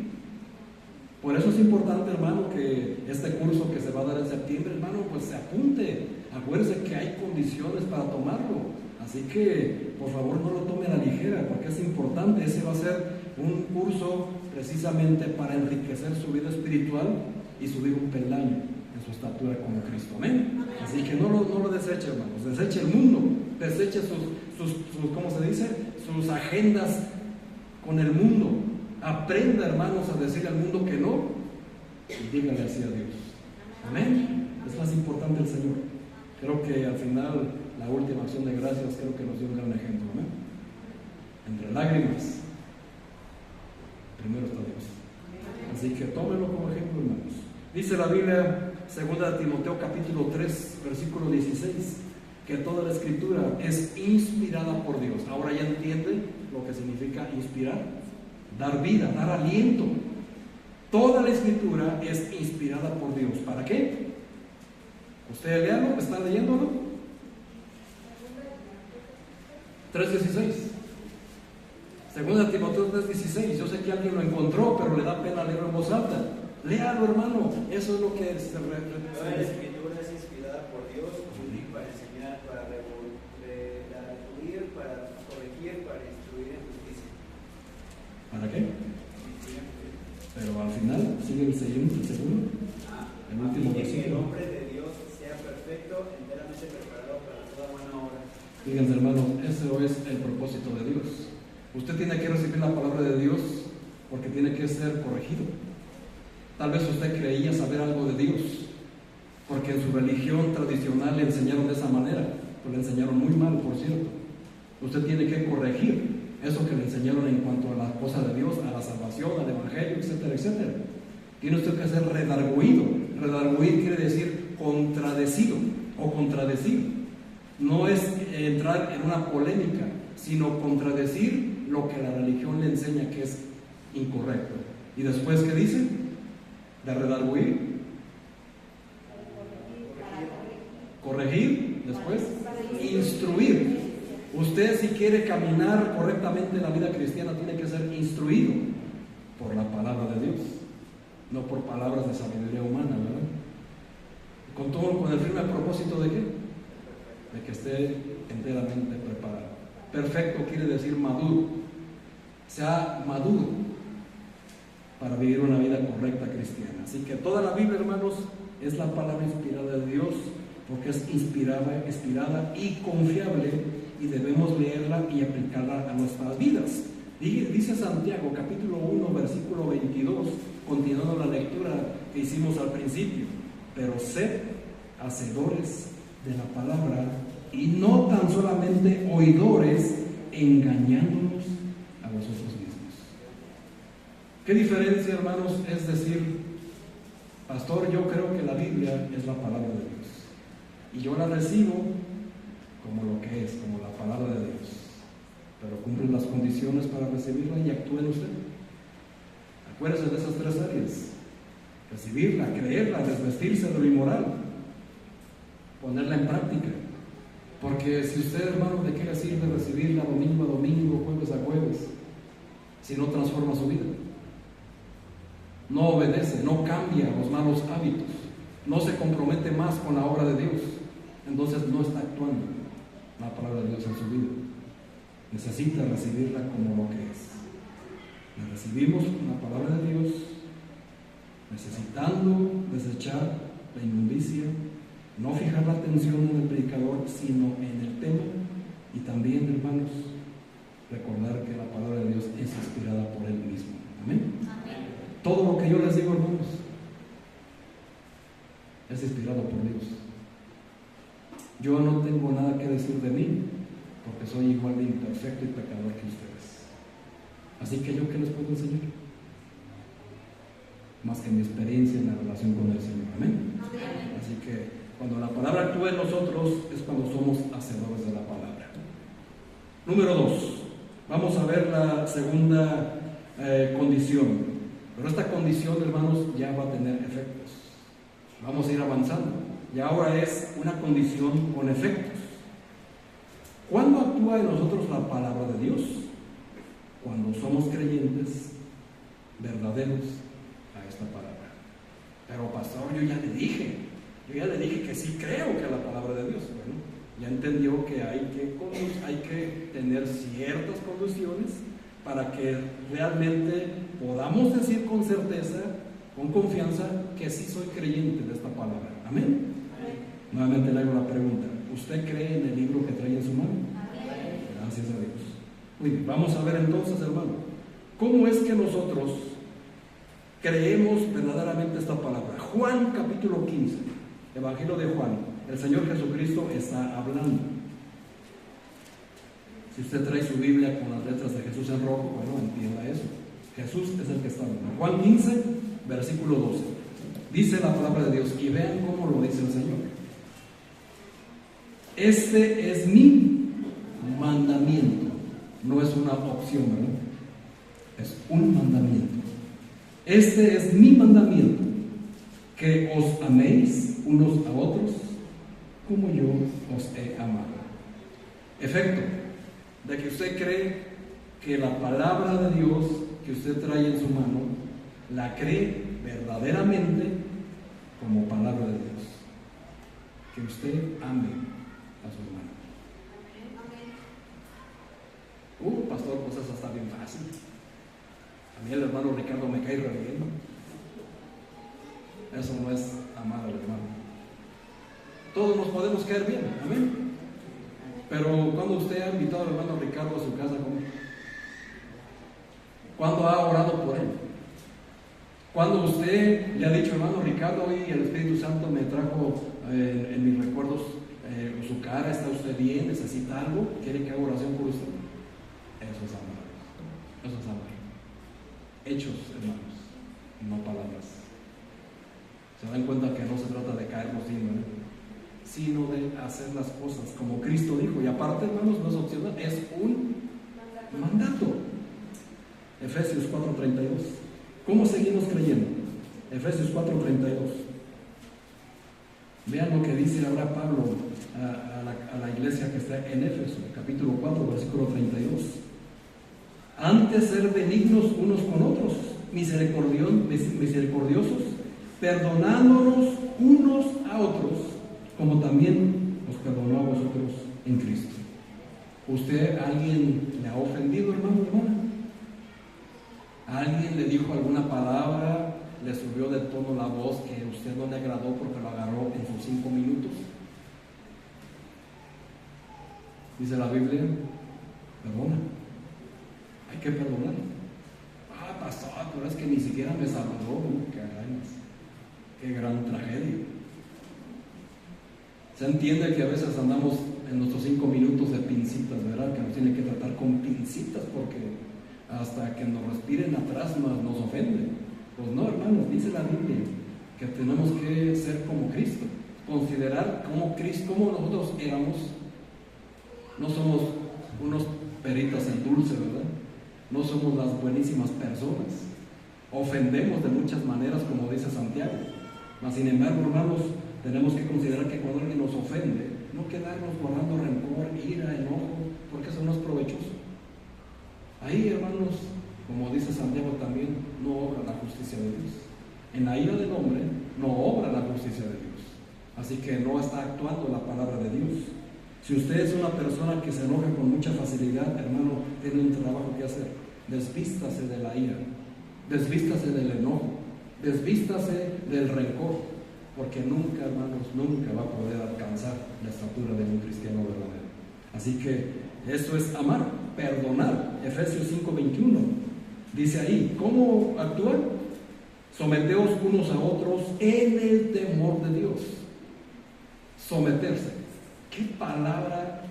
Por eso es importante, hermano, que este curso que se va a dar en septiembre, hermano, pues se apunte. Acuérdese que hay condiciones para tomarlo. Así que, por favor, no lo tome a la ligera, porque es importante. Ese va a ser un curso precisamente para enriquecer su vida espiritual y subir un peldaño en su estatura como Cristo. Amén. Así que no lo deseche, hermanos. Deseche el mundo, deseche sus ¿cómo se dice? Sus agendas con el mundo. Aprenda, hermanos, a decirle al mundo que no y dígale así a Dios. Amén. Es más importante el Señor. Creo que al final, la última acción de gracias, creo que nos dio un gran ejemplo. Amén. Entre lágrimas, primero está Dios. Así que tómenlo como ejemplo, hermanos. Dice la Biblia, 2 Timoteo capítulo 3, versículo 16, que toda la escritura es inspirada por Dios. Ahora ya entiende lo que significa inspirar, dar vida, dar aliento. Toda la escritura es inspirada por Dios. ¿Para qué? ¿Usted léalo? ¿Está leyéndolo? 3:16. 2 Timoteo 3:16. Yo sé que alguien lo encontró, pero le da pena leerlo en voz alta. Léalo, hermano. Eso es lo que se Toda la escritura es inspirada por Dios, útil para enseñar, para redarguir, para corregir, para instruir en justicia. ¿Para qué? Pero al final sigue el segundo. El último que el versículo. hombre de Dios sea perfecto, enteramente preparado para toda buena obra. Fíjense, hermanos, ese es el propósito de Dios. Usted tiene que recibir la palabra de Dios porque tiene que ser corregido. Tal vez usted creía saber algo de Dios porque en su religión tradicional le enseñaron de esa manera, pero le enseñaron muy mal, por cierto. Usted tiene que corregir eso que le enseñaron en cuanto a las cosas de Dios, a la salvación, al evangelio, etcétera, etcétera. Tiene usted que ser redarguido. Redarguir quiere decir contradecido o contradecir. No es entrar en una polémica, sino contradecir lo que la religión le enseña que es incorrecto. ¿Y después qué dice? De redarguir. Corregir. Después instruir. Usted, si quiere caminar correctamente en la vida cristiana, tiene que ser instruido por la palabra de Dios, no por palabras de sabiduría humana, ¿verdad? Con el firme propósito de ¿qué? De que esté enteramente preparado. Perfecto quiere decir maduro. Sea maduro para vivir una vida correcta cristiana. Así que toda la Biblia, hermanos, es la palabra inspirada de Dios, porque es inspirada y confiable, y debemos leerla y aplicarla a nuestras vidas. Dice Santiago, capítulo 1, versículo 22, continuando la lectura que hicimos al principio: pero sed hacedores de la palabra y no tan solamente oidores, engañándonos a vosotros mismos. ¿Qué diferencia, hermanos, es decir, pastor, yo creo que la Biblia es la palabra de Dios y yo la recibo como lo que es, como la palabra de Dios, pero cumplen las condiciones para recibirla y actúe en usted? Acuérdese de esas tres áreas: recibirla, creerla, desvestirse de lo inmoral, ponerla en práctica. Porque si usted, hermano, ¿de qué le sirve recibirla domingo a domingo, jueves a jueves, si no transforma su vida? No obedece, no cambia los malos hábitos, no se compromete más con la obra de Dios, entonces no está actuando la palabra de Dios en su vida. Necesita recibirla como lo que es. La recibimos con la palabra de Dios, necesitando desechar la inmundicia, no fijar la atención en el predicador, sino en el tema, y también, hermanos, recordar que la palabra de Dios es inspirada por Él mismo. Amén. Amén. Todo lo que yo les digo, hermanos, es inspirado por Dios. Yo no tengo nada que decir de mí, porque soy igual de imperfecto y pecador que ustedes. Así que yo, ¿qué les puedo enseñar? Más que mi experiencia en la relación con el Señor. Amén. Amén. Así que cuando la palabra actúa en nosotros es cuando somos hacedores de la palabra. Número 2. Vamos a ver la segunda condición. Pero esta condición, hermanos, ya va a tener efectos. Vamos a ir avanzando. Y ahora es una condición con efectos. ¿Cuándo actúa en nosotros la palabra de Dios? Cuando somos creyentes verdaderos a esta palabra. Pero pastor, yo ya le dije que sí creo que es la palabra de Dios. Bueno, ya entendió que hay que tener ciertas condiciones para que realmente podamos decir con certeza, con confianza, que sí soy creyente de esta palabra. Amén. Nuevamente le hago la pregunta: ¿usted cree en el libro que trae en su mano? Amén. Gracias a Dios. Muy bien, vamos a ver entonces, hermano, ¿cómo es que nosotros creemos verdaderamente esta palabra. Juan capítulo 15, Evangelio de Juan, el Señor Jesucristo está hablando. Si usted trae su Biblia con las letras de Jesús en rojo, bueno, entienda eso. Jesús es el que está hablando. Juan 15, versículo 12. Dice la palabra de Dios, y vean cómo lo dice el Señor. Este es mi mandamiento. No es una opción, ¿verdad? Es un mandamiento. Este es mi mandamiento, que os améis unos a otros como yo os he amado. Efecto de que usted cree que la palabra de Dios que usted trae en su mano, la cree verdaderamente como palabra de Dios. Que usted ame a su hermano. Pastor, pues eso está bien fácil. A mí el hermano Ricardo me cae re bien. Eso no es amar al hermano. Todos nos podemos caer bien, amén. Pero cuando usted ha invitado al hermano Ricardo a su casa, ¿cuándo ha orado por él? Cuando usted le ha dicho, hermano Ricardo, hoy el Espíritu Santo me trajo en mis recuerdos su cara, ¿está usted bien? ¿Necesita algo? ¿Quiere que haga oración por usted? Eso es amar. Eso es amar. Hechos, hermanos, no palabras. Se dan cuenta que no se trata de caernos bien, ¿no? Sino de hacer las cosas como Cristo dijo. Y aparte, hermanos, no es opcional, es un mandato. Efesios 4:32. ¿Cómo seguimos creyendo? Efesios 4:32. Vean lo que dice ahora Pablo a la iglesia que está en Éfeso, capítulo 4, versículo 32. Antes ser benignos unos con otros, misericordiosos, perdonándonos unos a otros, como también os perdonó a vosotros en Cristo. ¿Usted, alguien le ha ofendido, hermano, hermana? ¿Alguien le dijo alguna palabra, le subió de tono la voz que usted no le agradó porque lo agarró en sus 5 minutos? Dice la Biblia, perdona. Hay que perdonar. Pastor, pero es que ni siquiera me saludó. Qué gran tragedia. Se entiende que a veces andamos en nuestros 5 minutos de pincitas, ¿verdad? Que nos tiene que tratar con pincitas porque hasta que nos respiren atrás nos ofende. Pues no, hermanos, dice la Biblia que tenemos que ser como Cristo, considerar como Cristo, como nosotros éramos. No somos unos peritas en dulce, ¿verdad? No somos las buenísimas personas. Ofendemos de muchas maneras, como dice Santiago. Mas, sin embargo, hermanos, tenemos que considerar que cuando alguien nos ofende, no quedarnos guardando rencor, ira, enojo, porque eso no es provechoso. Ahí, hermanos, como dice Santiago también, no obra la justicia de Dios. En la ira del hombre no obra la justicia de Dios. Así que no está actuando la palabra de Dios. Si usted es una persona que se enoja con mucha facilidad, hermano, tiene un trabajo que hacer. Desvístase de la ira, desvístase del enojo, desvístase del rencor, porque nunca, hermanos, nunca va a poder alcanzar la estatura de un cristiano verdadero. Así que eso es amar, perdonar. Efesios 5:21 dice ahí, ¿cómo actuar? Someteos unos a otros en el temor de Dios. Someterse. Qué palabra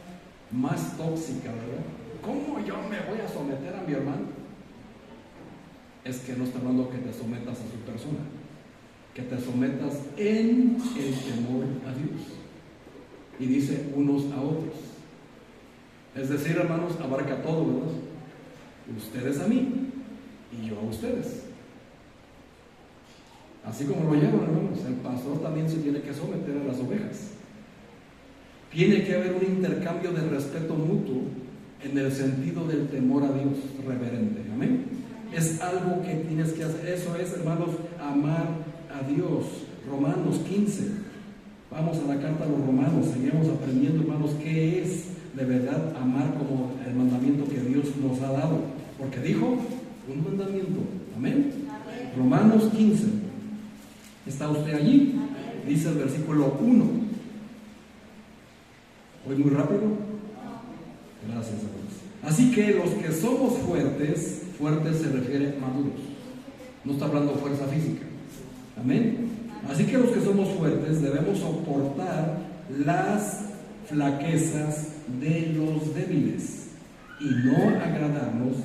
más tóxica, ¿verdad? ¿Cómo yo me voy a someter a mi hermano? Es que no está hablando que te sometas a su persona, que te sometas en el temor a Dios. Y dice unos a otros. Es decir, hermanos, abarca todo, ¿verdad? Ustedes a mí y yo a ustedes. Así como lo llaman, hermanos, el pastor también se tiene que someter a las ovejas. Tiene que haber un intercambio de respeto mutuo en el sentido del temor a Dios reverente. Amén. Es algo que tienes que hacer. Eso es, hermanos, amar a Dios. Romanos 15. Vamos a la carta a los Romanos. Seguimos aprendiendo, hermanos, qué es de verdad amar como el mandamiento que Dios nos ha dado. Porque dijo un mandamiento. Amén. Romanos 15. ¿Está usted allí? Dice el versículo 1. ¿Voy muy rápido? Gracias a Dios. Así que los que somos fuertes se refiere a maduros. No está hablando de fuerza física. Amén. Así que los que somos fuertes debemos soportar las flaquezas de los débiles y no agradarnos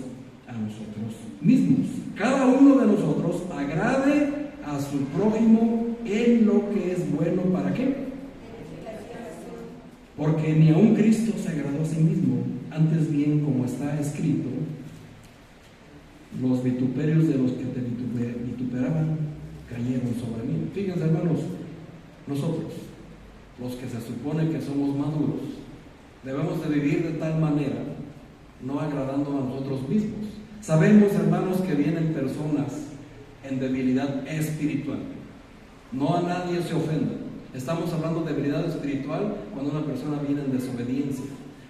a nosotros mismos. Cada uno de nosotros agrade a su prójimo en lo que es bueno. ¿Para qué? Porque ni aun Cristo se agradó a sí mismo, antes bien, como está escrito, los vituperios de los que te vituperaban cayeron sobre mí. Fíjense, hermanos, nosotros, los que se supone que somos maduros, debemos de vivir de tal manera, no agradando a nosotros mismos. Sabemos, hermanos, que vienen personas en debilidad espiritual. No a nadie se ofenda. Estamos hablando de debilidad espiritual cuando una persona viene en desobediencia,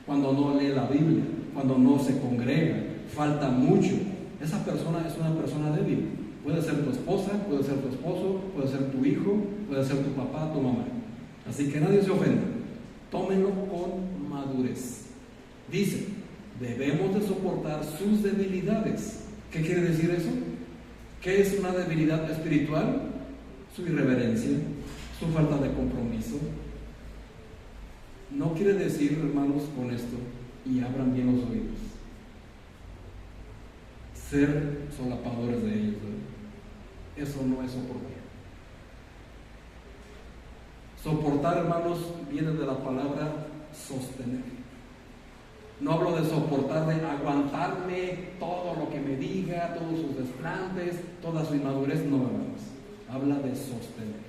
cuando no lee la Biblia, cuando no se congrega, falta mucho. Esa persona es una persona débil. Puede ser tu esposa, puede ser tu esposo, puede ser tu hijo, puede ser tu papá, tu mamá. Así que nadie se ofenda. Tómenlo con madurez. Dice, debemos de soportar sus debilidades. ¿Qué quiere decir eso? ¿Qué es una debilidad espiritual? Su irreverencia, su falta de compromiso. No quiere decir, hermanos, con esto, y abran bien los oídos, ser solapadores de ellos, ¿verdad? Eso no es soportar. Soportar, hermanos, viene de la palabra sostener. No hablo de soportar, de aguantarme todo lo que me diga, todos sus desplantes, toda su inmadurez. No, hermanos, habla de sostener.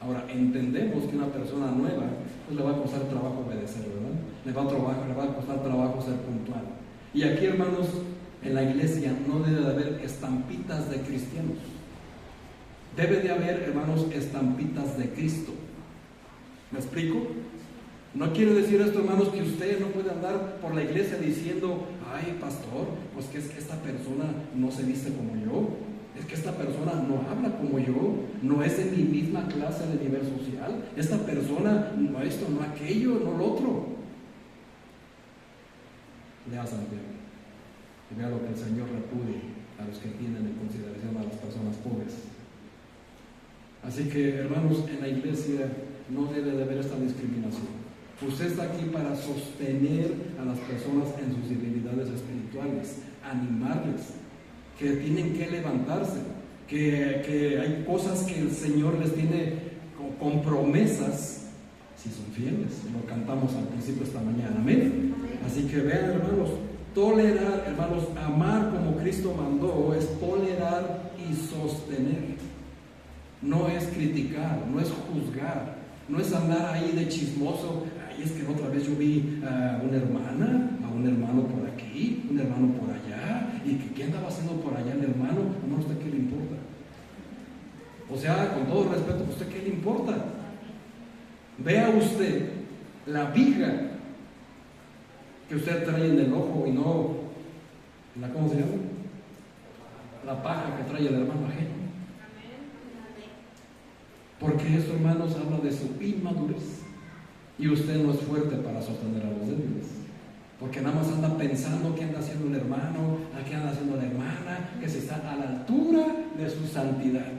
Ahora, entendemos que una persona nueva, pues le va a costar trabajo obedecer, ¿verdad? Le va a costar trabajo ser puntual. Y aquí, hermanos, en la iglesia no debe de haber estampitas de cristianos. Debe de haber, hermanos, estampitas de Cristo. ¿Me explico? No quiere decir esto, hermanos, que usted no puede andar por la iglesia diciendo, ay, pastor, pues que es que esta persona no se viste como yo, es que esta persona no habla como yo, no es de mi misma clase de nivel social, esta persona no esto, no aquello, no lo otro. Lea Santiago y vea lo que el Señor repudie a los que tienen en consideración a las personas pobres. Así que, hermanos, en la iglesia no debe de haber esta discriminación. Usted está aquí para sostener a las personas en sus debilidades espirituales, animarles, que tienen que levantarse, que hay cosas que el Señor les tiene con promesas, si son fieles. Lo cantamos al principio esta mañana, amén. Así que vean, hermanos, tolerar, hermanos, amar como Cristo mandó es tolerar y sostener. No es criticar, no es juzgar, no es andar ahí de chismoso. Ay, es que otra vez yo vi a una hermana, a un hermano por aquí, un hermano por allá, y que ¿qué andaba haciendo por allá el hermano? ¿A usted qué le importa? O sea, con todo respeto, ¿a usted qué le importa? Vea usted la viga que usted trae en el ojo y no la, ¿cómo se llama? La paja que trae el hermano ajeno. Porque eso, hermanos, habla de su inmadurez. Y usted no es fuerte para sostener a los débiles. Porque nada más anda pensando qué anda haciendo el hermano, a qué anda haciendo la hermana, que se está a la altura de su santidad.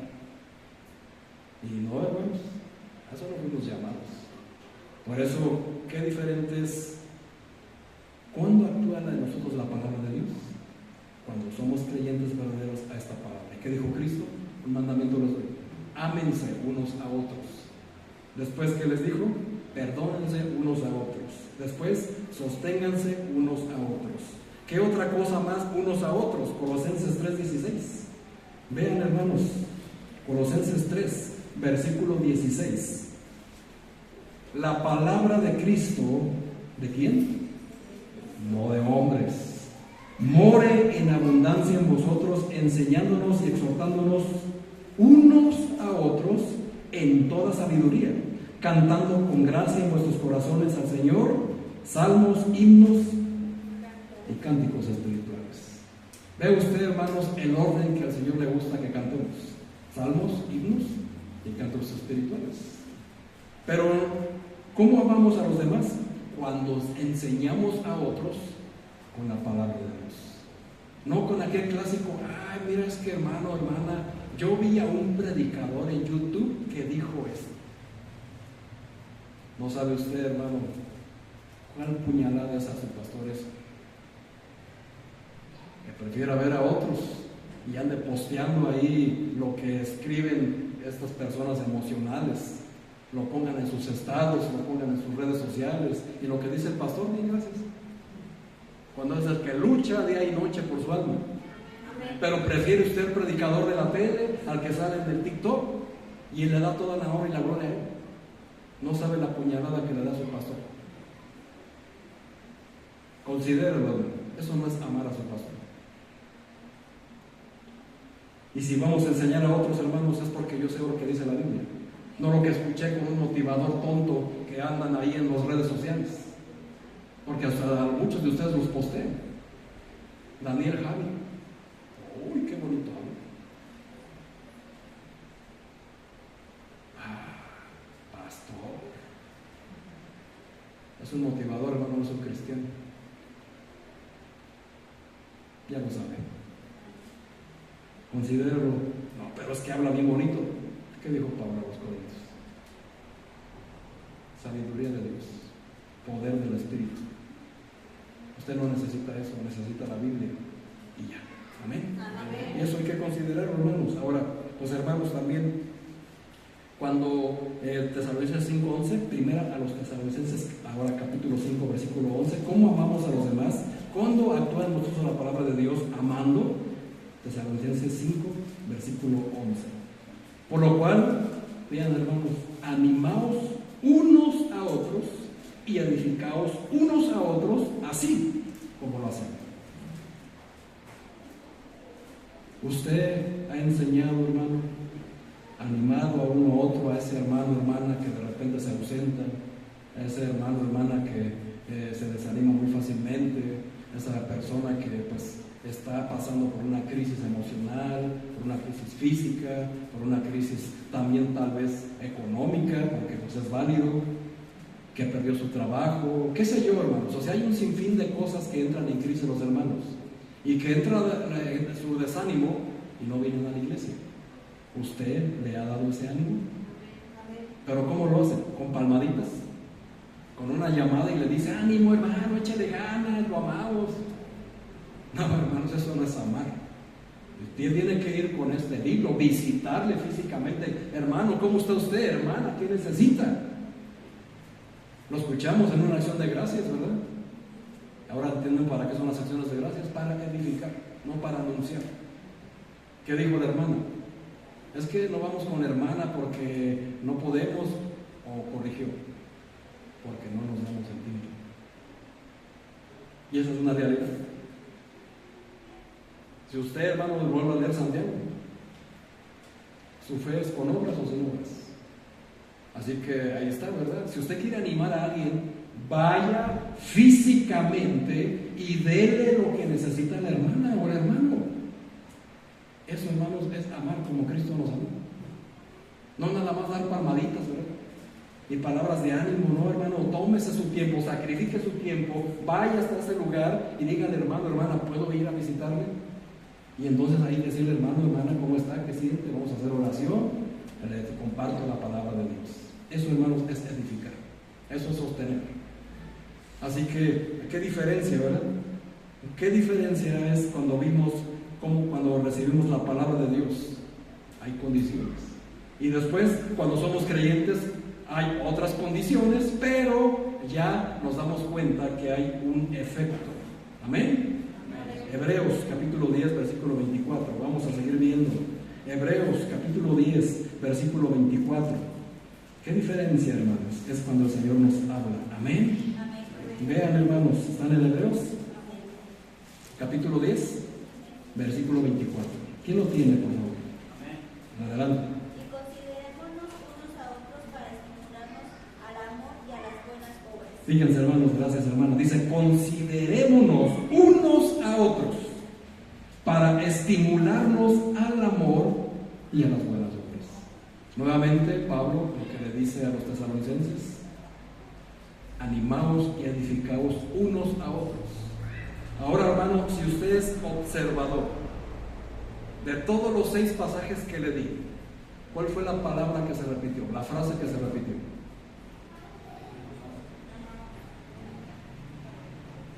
Y no, hermanos, a eso no fuimos llamados. Por eso, qué diferente es cuando actúa en nosotros la palabra de Dios. Cuando somos creyentes verdaderos a esta palabra. ¿Qué dijo Cristo? Un mandamiento les doy: ámense unos a otros. Después, ¿qué les dijo? Perdónense unos a otros. Después, sosténganse unos a otros. ¿Qué otra cosa más? Unos a otros. Colosenses 3:16. Vean, hermanos, Colosenses 3, versículo 16. La palabra de Cristo, ¿de quién? No de hombres. More en abundancia en vosotros, enseñándonos y exhortándonos unos a otros en toda sabiduría, cantando con gracia en vuestros corazones al Señor, salmos, himnos y cánticos espirituales. Ve usted, hermanos, el orden que al Señor le gusta que cantemos: salmos, himnos y cánticos espirituales. Pero, ¿cómo amamos a los demás? Cuando enseñamos a otros con la palabra de Dios. No con aquel clásico, ay, mira, es que hermano, hermana, yo vi a un predicador en YouTube que dijo esto. ¿No sabe usted, hermano, cuál puñalada es a sus pastores? Que prefiera ver a otros y ande posteando ahí lo que escriben estas personas emocionales, lo pongan en sus estados, lo pongan en sus redes sociales, y lo que dice el pastor, ni gracias. Cuando es el que lucha día y noche por su alma. Pero prefiere usted el predicador de la tele al que sale en el TikTok y le da toda la honra y la gloria a él. No sabe la puñalada que le da su pastor. Considéralo, eso no es amar a su pastor. Y si vamos a enseñar a otros hermanos es porque yo sé lo que dice la Biblia, no lo que escuché con un motivador tonto que andan ahí en las redes sociales, porque hasta muchos de ustedes los postean. Daniel Javi, uy, qué bonito habla. Pastor, es un motivador, hermano, no es un cristiano. Ya lo saben. Considéralo. No, pero es que habla bien bonito. ¿Qué dijo Pablo a los Corintios? Sabiduría de Dios, poder del Espíritu. Usted no necesita eso, necesita la Biblia y ya. Amén. Amén. Y eso hay que considerarlo, hermanos. Ahora, los hermanos también, cuando Tesalonicenses 5:11, primera a los Tesalonicenses, ahora capítulo 5, versículo 11, ¿cómo amamos a los demás? ¿Cuándo actúa en nosotros la palabra de Dios? Amando. Tesalonicenses 5, versículo 11. Por lo cual, vean, hermanos, animaos unos a otros y edificaos unos a otros, así como lo hacen. Usted ha enseñado, hermano, animado a uno a otro, a ese hermano, hermana que de repente se ausenta, a ese hermano, hermana que se desanima muy fácilmente, esa persona que pues está pasando por una crisis emocional, por una crisis física, por una crisis también tal vez económica, porque pues es válido, que perdió su trabajo, qué sé yo, hermanos. O sea, hay un sinfín de cosas que entran en crisis los hermanos, y que entra su desánimo y no vienen a la iglesia. ¿Usted le ha dado ese ánimo? ¿Pero cómo lo hace? ¿Con palmaditas? ¿Con una llamada y le dice, ánimo hermano, échale ganas, lo amamos? No, hermanos, eso no es amar. Usted tiene que ir con este libro, visitarle físicamente. Hermano, ¿cómo está usted, hermana? ¿Qué necesita? Lo escuchamos en una acción de gracias, ¿verdad? Ahora entienden para qué son las acciones de gracias: para edificar, no para anunciar. ¿Qué dijo la hermana? Es que no vamos con la hermana porque no podemos, o corrigió, porque no nos damos el tiempo. Y esa es una realidad. Si usted, hermano, vuelve a leer Santiago, su fe es con obras o sin obras. Así que ahí está, ¿verdad? Si usted quiere animar a alguien, vaya físicamente y dele lo que necesita la hermana o el hermano. Eso, hermanos, es amar como Cristo nos amó. No nada más dar palmaditas, ¿verdad? Y palabras de ánimo, no, hermano, tómese su tiempo, sacrifique su tiempo, vaya hasta ese lugar y dígale, hermano, hermana, ¿puedo ir a visitarle? Y entonces ahí decirle, hermano, hermana, ¿cómo está? ¿Qué siente? Vamos a hacer oración, le comparto la palabra de Dios. Eso, hermanos, es edificar, eso es sostener. Así que, ¿qué diferencia, verdad? ¿Qué diferencia es cuando vimos cómo cuando recibimos la palabra de Dios? Hay condiciones. Y después, cuando somos creyentes, hay otras condiciones, pero ya nos damos cuenta que hay un efecto. Amén. Hebreos capítulo 10, versículo 24. Vamos a seguir viendo. Hebreos capítulo 10, versículo 24. ¿Qué diferencia, hermanos? Es cuando el Señor nos habla. Amén. Vean, hermanos, ¿están en Hebreos? Capítulo 10, versículo 24. ¿Quién lo tiene, por favor? Adelante. Y considerémonos unos a otros para estimularnos al amor y a las buenas obras. Fíjense, hermanos, gracias, hermanos. Dice, considerémonos unos a otros para estimularnos al amor y a las buenas obras. Nuevamente, Pablo lo que le dice a los tesalonicenses: animaos y edificaos unos a otros. Ahora, hermano, si usted es observador de todos los 6 pasajes que le di, ¿cuál fue la palabra que se repitió? La frase que se repitió.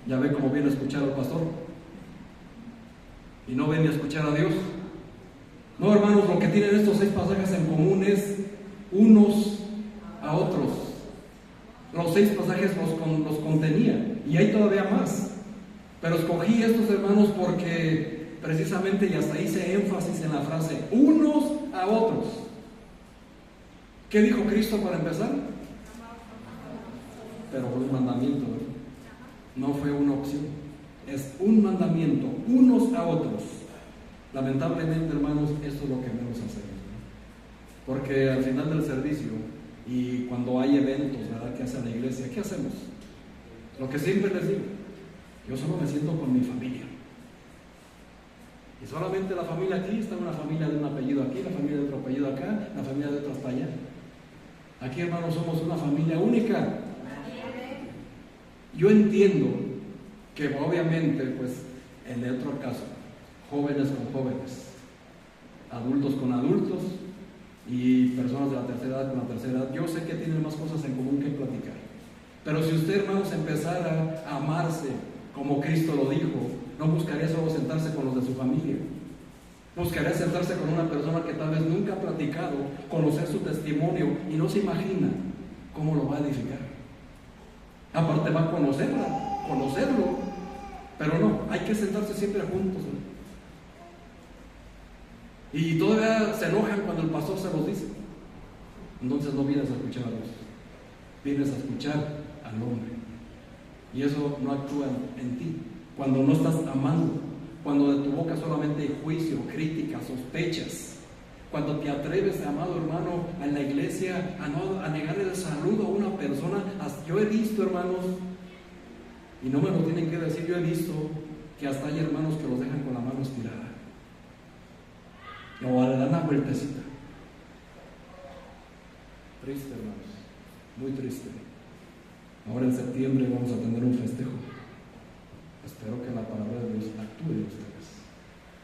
¿Ya ve cómo viene a escuchar al pastor? Y no viene a escuchar a Dios. No, hermanos, lo que tienen estos 6 pasajes en común es unos a otros. Los 6 pasajes los contenía, y hay todavía más. Pero escogí estos, hermanos, porque precisamente, y hasta hice énfasis en la frase, unos a otros. ¿Qué dijo Cristo para empezar? Pero fue un mandamiento, ¿verdad? No fue una opción, es un mandamiento, unos a otros. Lamentablemente, hermanos, esto es lo que menos hacemos, ¿no? Porque al final del servicio y cuando hay eventos, ¿verdad?, que hace la iglesia, ¿qué hacemos? Lo que siempre les digo, yo solo me siento con mi familia. Y solamente la familia aquí, está una familia de un apellido aquí, la familia de otro apellido acá, la familia de otro hasta allá. Aquí, hermanos, somos una familia única. Yo entiendo que obviamente, pues, en el otro caso, jóvenes con jóvenes, adultos con adultos y personas de la tercera edad con la tercera edad, yo sé que tienen más cosas en común que platicar. Pero si usted, hermanos, empezara a amarse como Cristo lo dijo, no buscaría solo sentarse con los de su familia. Buscaría sentarse con una persona que tal vez nunca ha platicado, conocer su testimonio y no se imagina cómo lo va a edificar. Aparte va a conocerlo, pero no, hay que sentarse siempre juntos, ¿no? Y todavía se enojan cuando el pastor se los dice. Entonces no vienes a escuchar a Dios, vienes a escuchar al hombre. Y eso no actúa en ti. Cuando no estás amando, cuando de tu boca solamente hay juicio, crítica, sospechas, cuando te atreves, amado hermano, en la iglesia a negarle el saludo a una persona. Yo he visto, hermanos, y no me lo tienen que decir, yo he visto que hasta hay hermanos que los dejan con la mano estirada, o le dan una vueltecita. Triste, hermanos, muy triste. Ahora en septiembre vamos a tener un festejo. Espero que la palabra de Dios actúe en ustedes.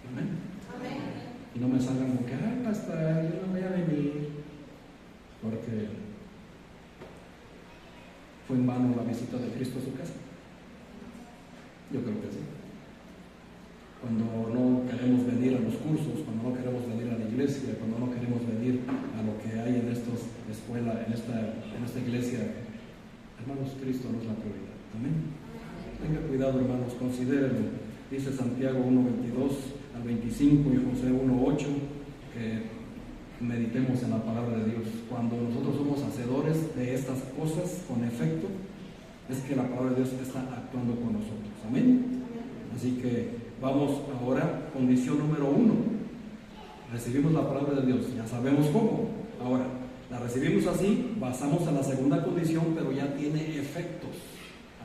Amén. Amén. Y no me salgan como que, ay, pastor, yo no voy a venir, porque fue en vano la visita de Cristo a su casa. Yo creo que sí. Cuando no queremos venir a los cursos, cuando no queremos venir a la iglesia, cuando no queremos venir a lo que hay en esta escuela, en esta iglesia, hermanos, Cristo no es la prioridad. Amén. Tenga cuidado, hermanos, considérenlo. Dice Santiago 1:22 al 25 y José 1:8, que meditemos en la palabra de Dios. Cuando nosotros somos hacedores de estas cosas con efecto, es que la palabra de Dios está actuando con nosotros. Amén. Así que vamos ahora, condición número 1. Recibimos la palabra de Dios, ya sabemos cómo. Ahora, la recibimos así, pasamos a la segunda condición, pero ya tiene efectos.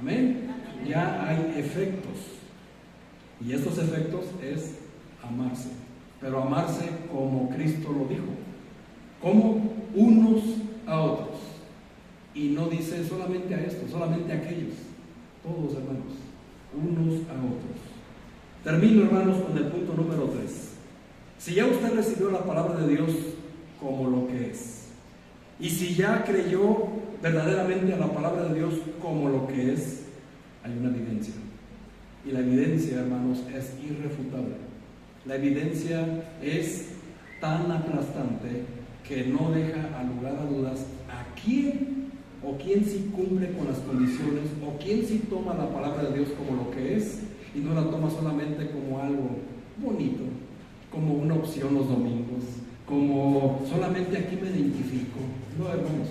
Amén. Ya hay efectos. Y estos efectos es amarse, pero amarse como Cristo lo dijo, como unos a otros. Y no dice solamente a estos, solamente a aquellos, todos, hermanos, unos a otros. Termino, hermanos, con el punto número 3. Si ya usted recibió la palabra de Dios como lo que es, y si ya creyó verdaderamente a la palabra de Dios como lo que es, hay una evidencia. Y la evidencia, hermanos, es irrefutable. La evidencia es tan aplastante que no deja a lugar a dudas a quién o quién sí cumple con las condiciones, o quién sí toma la palabra de Dios como lo que es y no la toma solamente como algo bonito, como una opción los domingos, como solamente aquí me identifico. No, hermanos,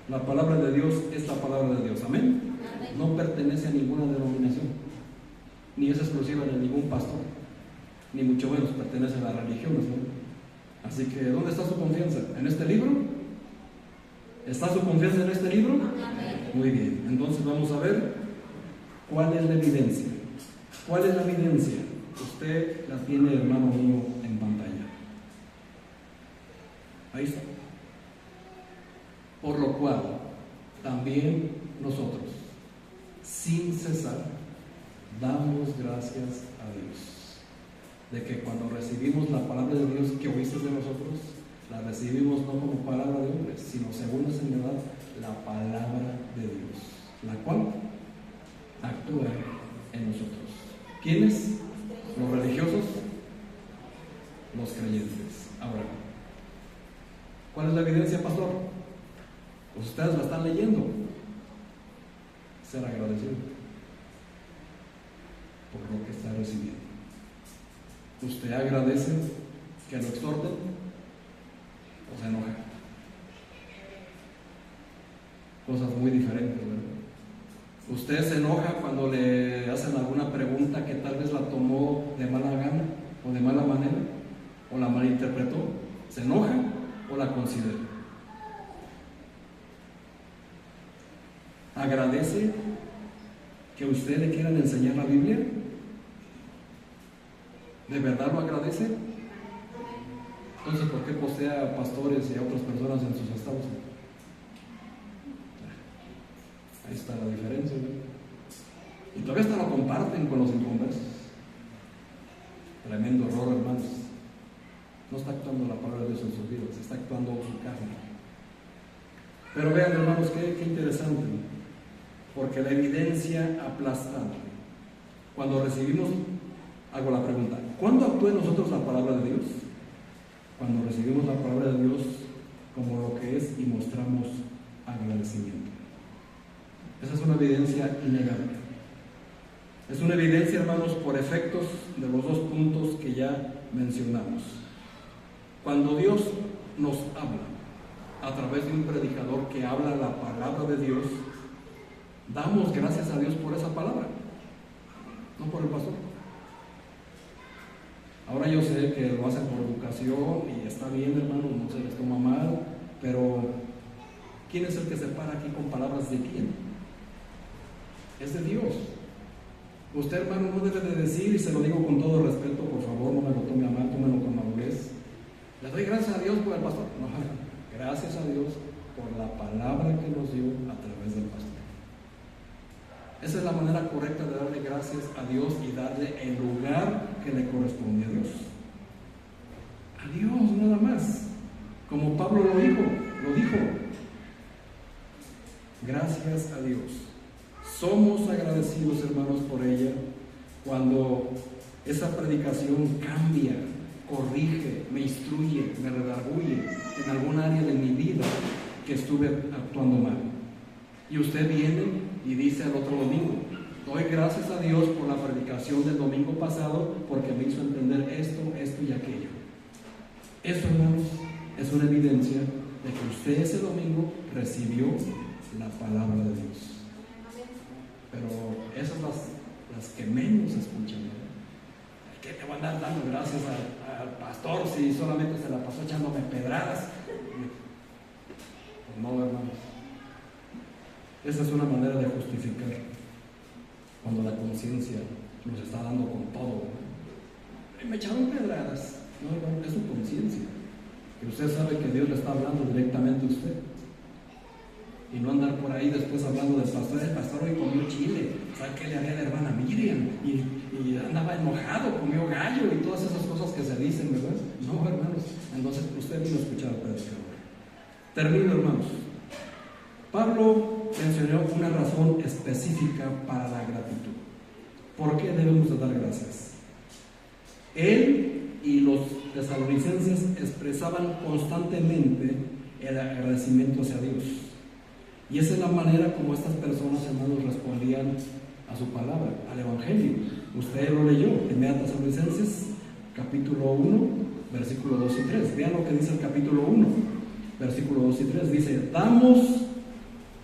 la palabra de Dios es la palabra de Dios. Amén. No pertenece a ninguna denominación, ni es exclusiva de ningún pastor, ni mucho menos pertenece a las religiones, ¿no? Así que, ¿dónde está su confianza? ¿En este libro? ¿Está su confianza en este libro? Amén. Muy bien, entonces vamos a ver cuál es la evidencia. ¿Cuál es la evidencia? Usted la tiene, hermano mío, en pantalla. Ahí está. Por lo cual, también nosotros, sin cesar, Damos gracias a Dios de que cuando recibimos la palabra de Dios que oíste de nosotros, la recibimos no como palabra de hombres, sino según la señalidad, la palabra de Dios, la cual actúa en nosotros. ¿Quiénes? Los religiosos, los creyentes. Ahora, ¿cuál es la evidencia, pastor? Pues ustedes la están leyendo. Ser agradecido por lo que está recibiendo. ¿Usted agradece que lo exhorten o se enoja? Cosas muy diferentes, ¿verdad? ¿Usted se enoja cuando le hacen alguna pregunta que tal vez la tomó de mala gana o de mala manera o la malinterpretó? ¿Se enoja o la considera? ¿Agradece que usted le quieran enseñar la Biblia? ¿De verdad lo agradece? Entonces, ¿por qué postea a pastores y a otras personas en sus estados? Ahí está la diferencia, ¿no? Y todavía hasta lo comparten con los inconversos. Tremendo error, hermanos. No está actuando la palabra de Dios en sus vidas, está actuando su carne. Pero vean, hermanos, qué interesante, ¿no? Porque la evidencia aplastante. Cuando recibimos, hago la pregunta, ¿cuándo actúa en nosotros la palabra de Dios? Cuando recibimos la palabra de Dios como lo que es y mostramos agradecimiento. Esa es una evidencia innegable. Es una evidencia, hermanos, por efectos de los dos puntos que ya mencionamos. Cuando Dios nos habla a través de un predicador que habla la palabra de Dios, damos gracias a Dios por esa palabra, no por el pastor. Ahora yo sé que lo hacen por educación y está bien, hermano, no se les toma mal, pero ¿quién es el que se para aquí con palabras de quién? Es de Dios. Usted, hermano, no debe de decir, y se lo digo con todo respeto, por favor, no me lo tome a mal, tómelo con madurez. Le doy gracias a Dios por el pastor. No, gracias a Dios por la palabra que nos dio a través del pastor. Esa es la manera correcta de darle gracias a Dios y darle el lugar que le corresponde a Dios. A Dios, nada más. Como Pablo lo dijo. Gracias a Dios. Somos agradecidos, hermanos, por ella cuando esa predicación cambia, corrige, me instruye, me redarguye en algún área de mi vida que estuve actuando mal. Y usted viene y dice al otro domingo, doy gracias a Dios por la predicación del domingo pasado porque me hizo entender esto y aquello. Eso, hermanos, es una evidencia de que usted ese domingo recibió la palabra de Dios. Pero esas son las que menos escuchan, ¿no? ¿Qué te van a andar dando gracias al pastor si solamente se la pasó echándome pedradas? Pues no, hermanos. Esa es una manera de justificar cuando la conciencia nos está dando con todo. Me echaron pedradas. No, hermano, es su conciencia. Que usted sabe que Dios le está hablando directamente a usted. Y no andar por ahí después hablando del pastor. El pastor hoy comió chile. ¿Sabe qué le haría a la hermana Miriam? Y andaba enojado, comió gallo y todas esas cosas que se dicen, ¿verdad? No, hermanos. Entonces usted vino a escuchar al predicador. Termino, hermanos. Pablo mencionó una razón específica para la gratitud. ¿Por qué debemos de dar gracias? Él y los tesalonicenses expresaban constantemente el agradecimiento hacia Dios. Y esa es la manera como estas personas, hermanos, respondían a su palabra, al Evangelio. Usted lo leyó en Tesalonicenses, capítulo 1, versículo 2 y 3. Vean lo que dice el capítulo 1, versículo 2 y 3. Dice, damos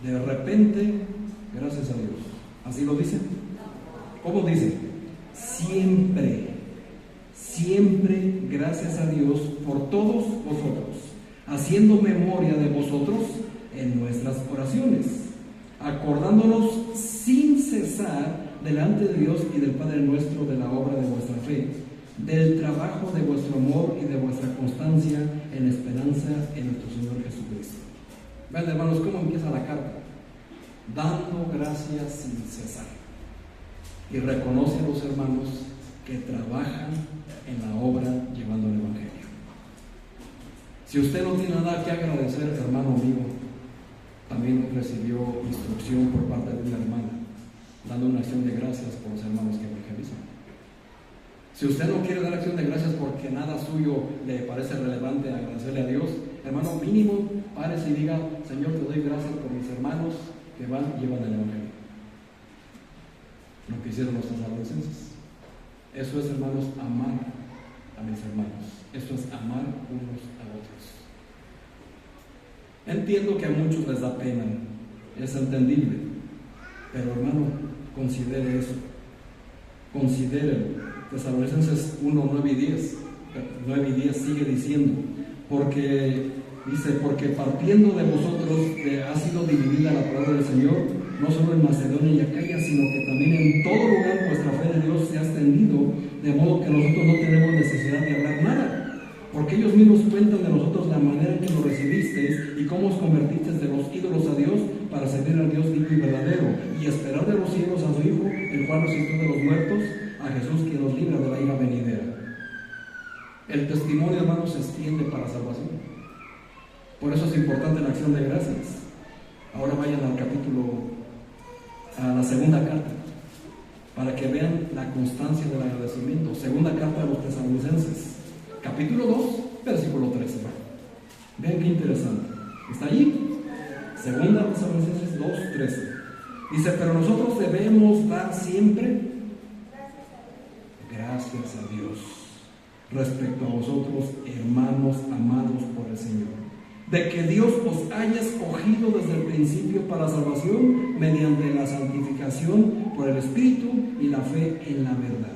de repente gracias a Dios. ¿Así lo dice? ¿Cómo dice? Siempre gracias a Dios por todos vosotros, haciendo memoria de vosotros en nuestras oraciones, acordándonos sin cesar delante de Dios y del Padre nuestro de la obra de vuestra fe, del trabajo de vuestro amor y de vuestra constancia en esperanza en nuestro Señor Jesucristo. Vean, hermanos, cómo empieza la carta. Dando gracias sin cesar. y reconoce a los hermanos que trabajan en la obra llevando el Evangelio. Si usted no tiene nada que agradecer, hermano mío, también recibió instrucción por parte de una hermana, dando una acción de gracias por los hermanos que evangelizan. Si usted no quiere dar acción de gracias porque nada suyo le parece relevante agradecerle a Dios, hermano, mínimo, párese y diga: Señor, te doy gracias por mis hermanos que van y llevan el Evangelio. Lo que hicieron los tesalonicenses. Eso es, hermanos, amar a mis hermanos. Eso es amar unos a otros. Entiendo que a muchos les da pena, es entendible, pero hermano, considere eso. Considere. Tesalonicenses 1, 9 y 10. 9 y 10 sigue diciendo: porque partiendo de vosotros ha sido dividida la palabra del Señor, no solo en Macedonia y Acaya, sino que también en todo lugar vuestra fe de Dios se ha extendido, de modo que nosotros no tenemos necesidad de hablar nada, porque ellos mismos cuentan de nosotros la manera en que lo recibisteis y cómo os convertisteis de los ídolos a Dios para servir al Dios vivo y verdadero, y esperar de los cielos a su Hijo, el cual resucitó de los muertos, a Jesús, que nos libra de la ira venidera. El testimonio, hermanos, se extiende para salvación. Por eso es importante la acción de gracias. Ahora vayan al a la segunda carta, para que vean la constancia del agradecimiento. Segunda carta a los tesalonicenses, capítulo 2, versículo 13. Vean qué interesante. ¿Está allí? Segunda Tesalonicenses 2, 13. Dice: pero nosotros debemos dar siempre gracias a Dios respecto a vosotros, hermanos amados por el Señor, de que Dios os haya escogido desde el principio para salvación mediante la santificación por el Espíritu y la fe en la verdad,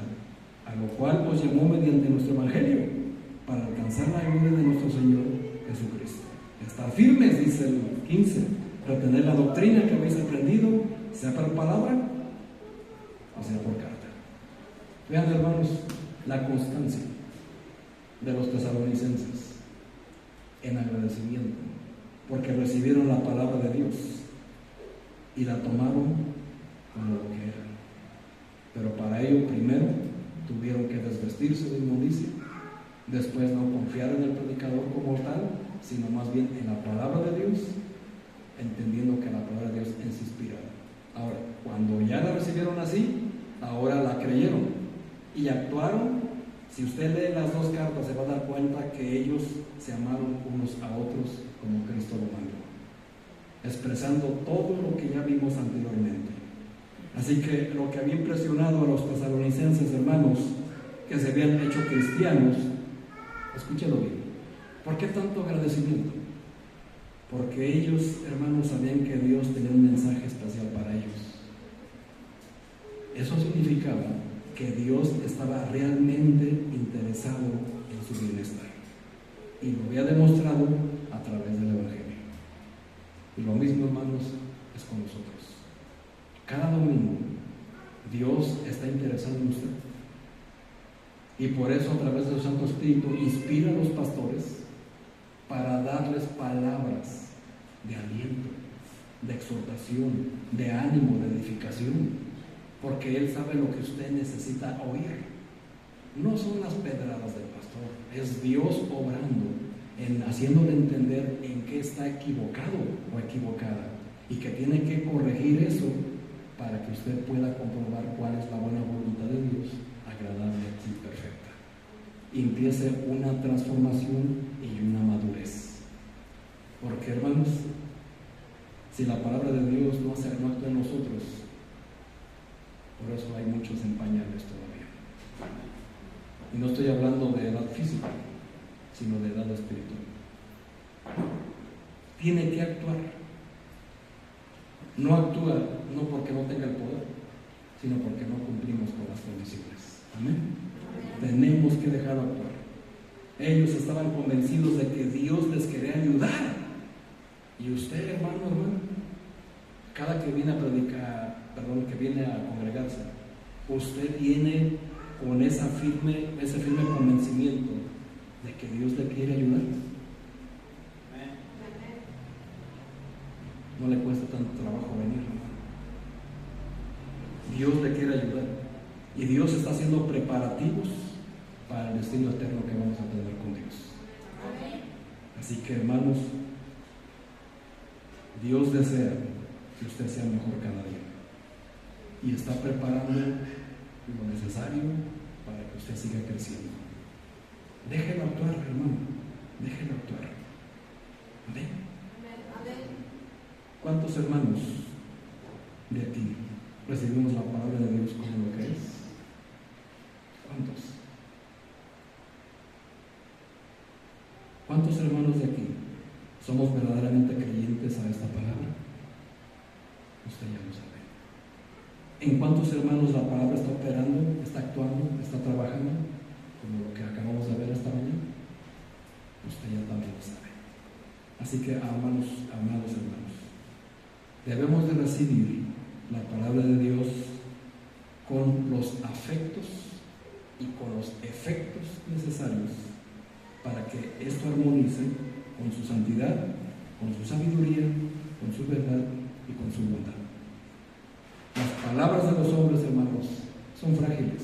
a lo cual os llamó mediante nuestro Evangelio para alcanzar la gloria de nuestro Señor Jesucristo. Estar firmes, dice el 15, retener la doctrina que habéis aprendido, sea por palabra o sea por carta. Vean, hermanos, la constancia de los tesalonicenses en agradecimiento, porque recibieron la palabra de Dios y la tomaron como lo que era. Pero para ello, primero tuvieron que desvestirse de inmundicia, después no confiar en el predicador como tal, sino más bien en la palabra de Dios, entendiendo que la palabra de Dios es inspirada. Ahora, cuando ya la recibieron así, ahora la creyeron y actuaron. Si usted lee las dos cartas, se va a dar cuenta que ellos se amaron unos a otros como Cristo lo mandó, expresando todo lo que ya vimos anteriormente. Así que lo que había impresionado a los tesalonicenses, hermanos, que se habían hecho cristianos, escúchelo bien. ¿Por qué tanto agradecimiento? Porque ellos, hermanos, sabían que Dios tenía un mensaje especial para ellos. Eso significaba que Dios estaba realmente interesado en su bienestar, y lo había demostrado a través del Evangelio. Y lo mismo, hermanos, es con nosotros. Cada domingo Dios está interesado en usted, y por eso a través del Santo Espíritu inspira a los pastores para darles palabras de aliento, de exhortación, de ánimo, de edificación, porque Él sabe lo que usted necesita oír. No son las pedradas del pastor, es Dios obrando, haciéndole entender en qué está equivocado o equivocada, y que tiene que corregir eso para que usted pueda comprobar cuál es la buena voluntad de Dios, agradable y perfecta. Y empiece una transformación y una madurez. Porque, hermanos, si la palabra de Dios no actúa en nosotros, por eso hay muchos en pañales todavía. Y no estoy hablando de edad física, sino de edad espiritual. Tiene que actuar. No actúa no porque no tenga el poder, sino porque no cumplimos con las condiciones. Amén. Tenemos que dejarlo actuar. Ellos estaban convencidos de que Dios les quería ayudar. Y usted, hermano, cada que viene a predicar, que viene a congregarse, usted viene con ese firme convencimiento de que Dios le quiere ayudar. No le cuesta tanto trabajo venir, hermano. Dios le quiere ayudar. Y Dios está haciendo preparativos para el destino eterno que vamos a tener con Dios. Así que, hermanos, Dios desea que usted sea mejor cada día y está preparando lo necesario para que usted siga creciendo. Déjelo actuar, hermano, déjelo actuar. Amén. ¿Cuántos hermanos de aquí recibimos la palabra de Dios como lo que es? ¿Cuántos? ¿Cuántos hermanos de aquí somos verdaderamente creyentes a esta palabra? Usted ya lo sabe. ¿En cuántos hermanos la palabra está operando, está actuando, está trabajando? Como lo que acabamos de ver esta mañana. Usted ya también lo sabe. Así que, amados hermanos, debemos de recibir la palabra de Dios con los afectos y con los efectos necesarios para que esto armonice con su santidad, con su sabiduría, con su verdad y con su bondad. Las palabras de los hombres, hermanos, son frágiles,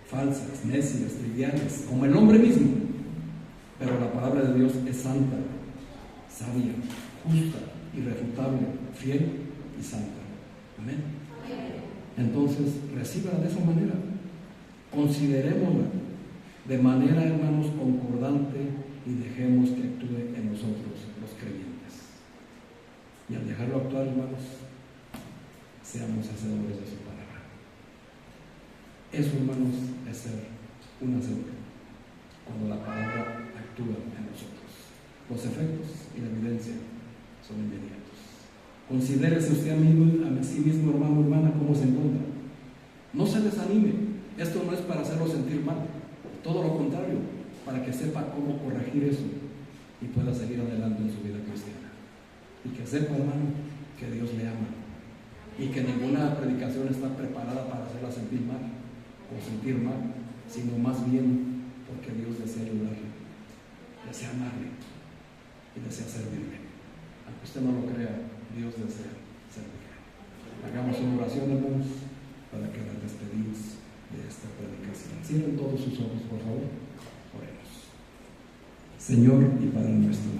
falsas, necias, triviales, como el hombre mismo, pero la palabra de Dios es santa, sabia, justa, irrefutable, fiel y santa. Amén. Entonces, recíbala de esa manera. Considerémosla de manera, hermanos, concordante y dejemos que actúe en nosotros, los creyentes. Y al dejarlo actuar, hermanos, seamos hacedores de su palabra. Eso, hermanos, es ser un hacedor cuando la palabra actúa en nosotros. Los efectos y la evidencia son inmediatos. Considérese usted a sí mismo, hermano, hermana, cómo se encuentra. No se desanime. Esto no es para hacerlo sentir mal, todo lo contrario, para que sepa cómo corregir eso y pueda seguir adelante en su vida cristiana. Y que sepa, hermano, que Dios le ama y que ninguna predicación está preparada para hacerla sentir mal o sentir mal, sino más bien porque Dios desea ayudarle, desea amarle y desea servirle. Aunque usted no lo crea, Dios desea servirle. Hagamos una oración, hermanos, para que la despedimos de esta predicación. Cierren todos sus ojos, por favor. Oremos. Señor y Padre nuestro,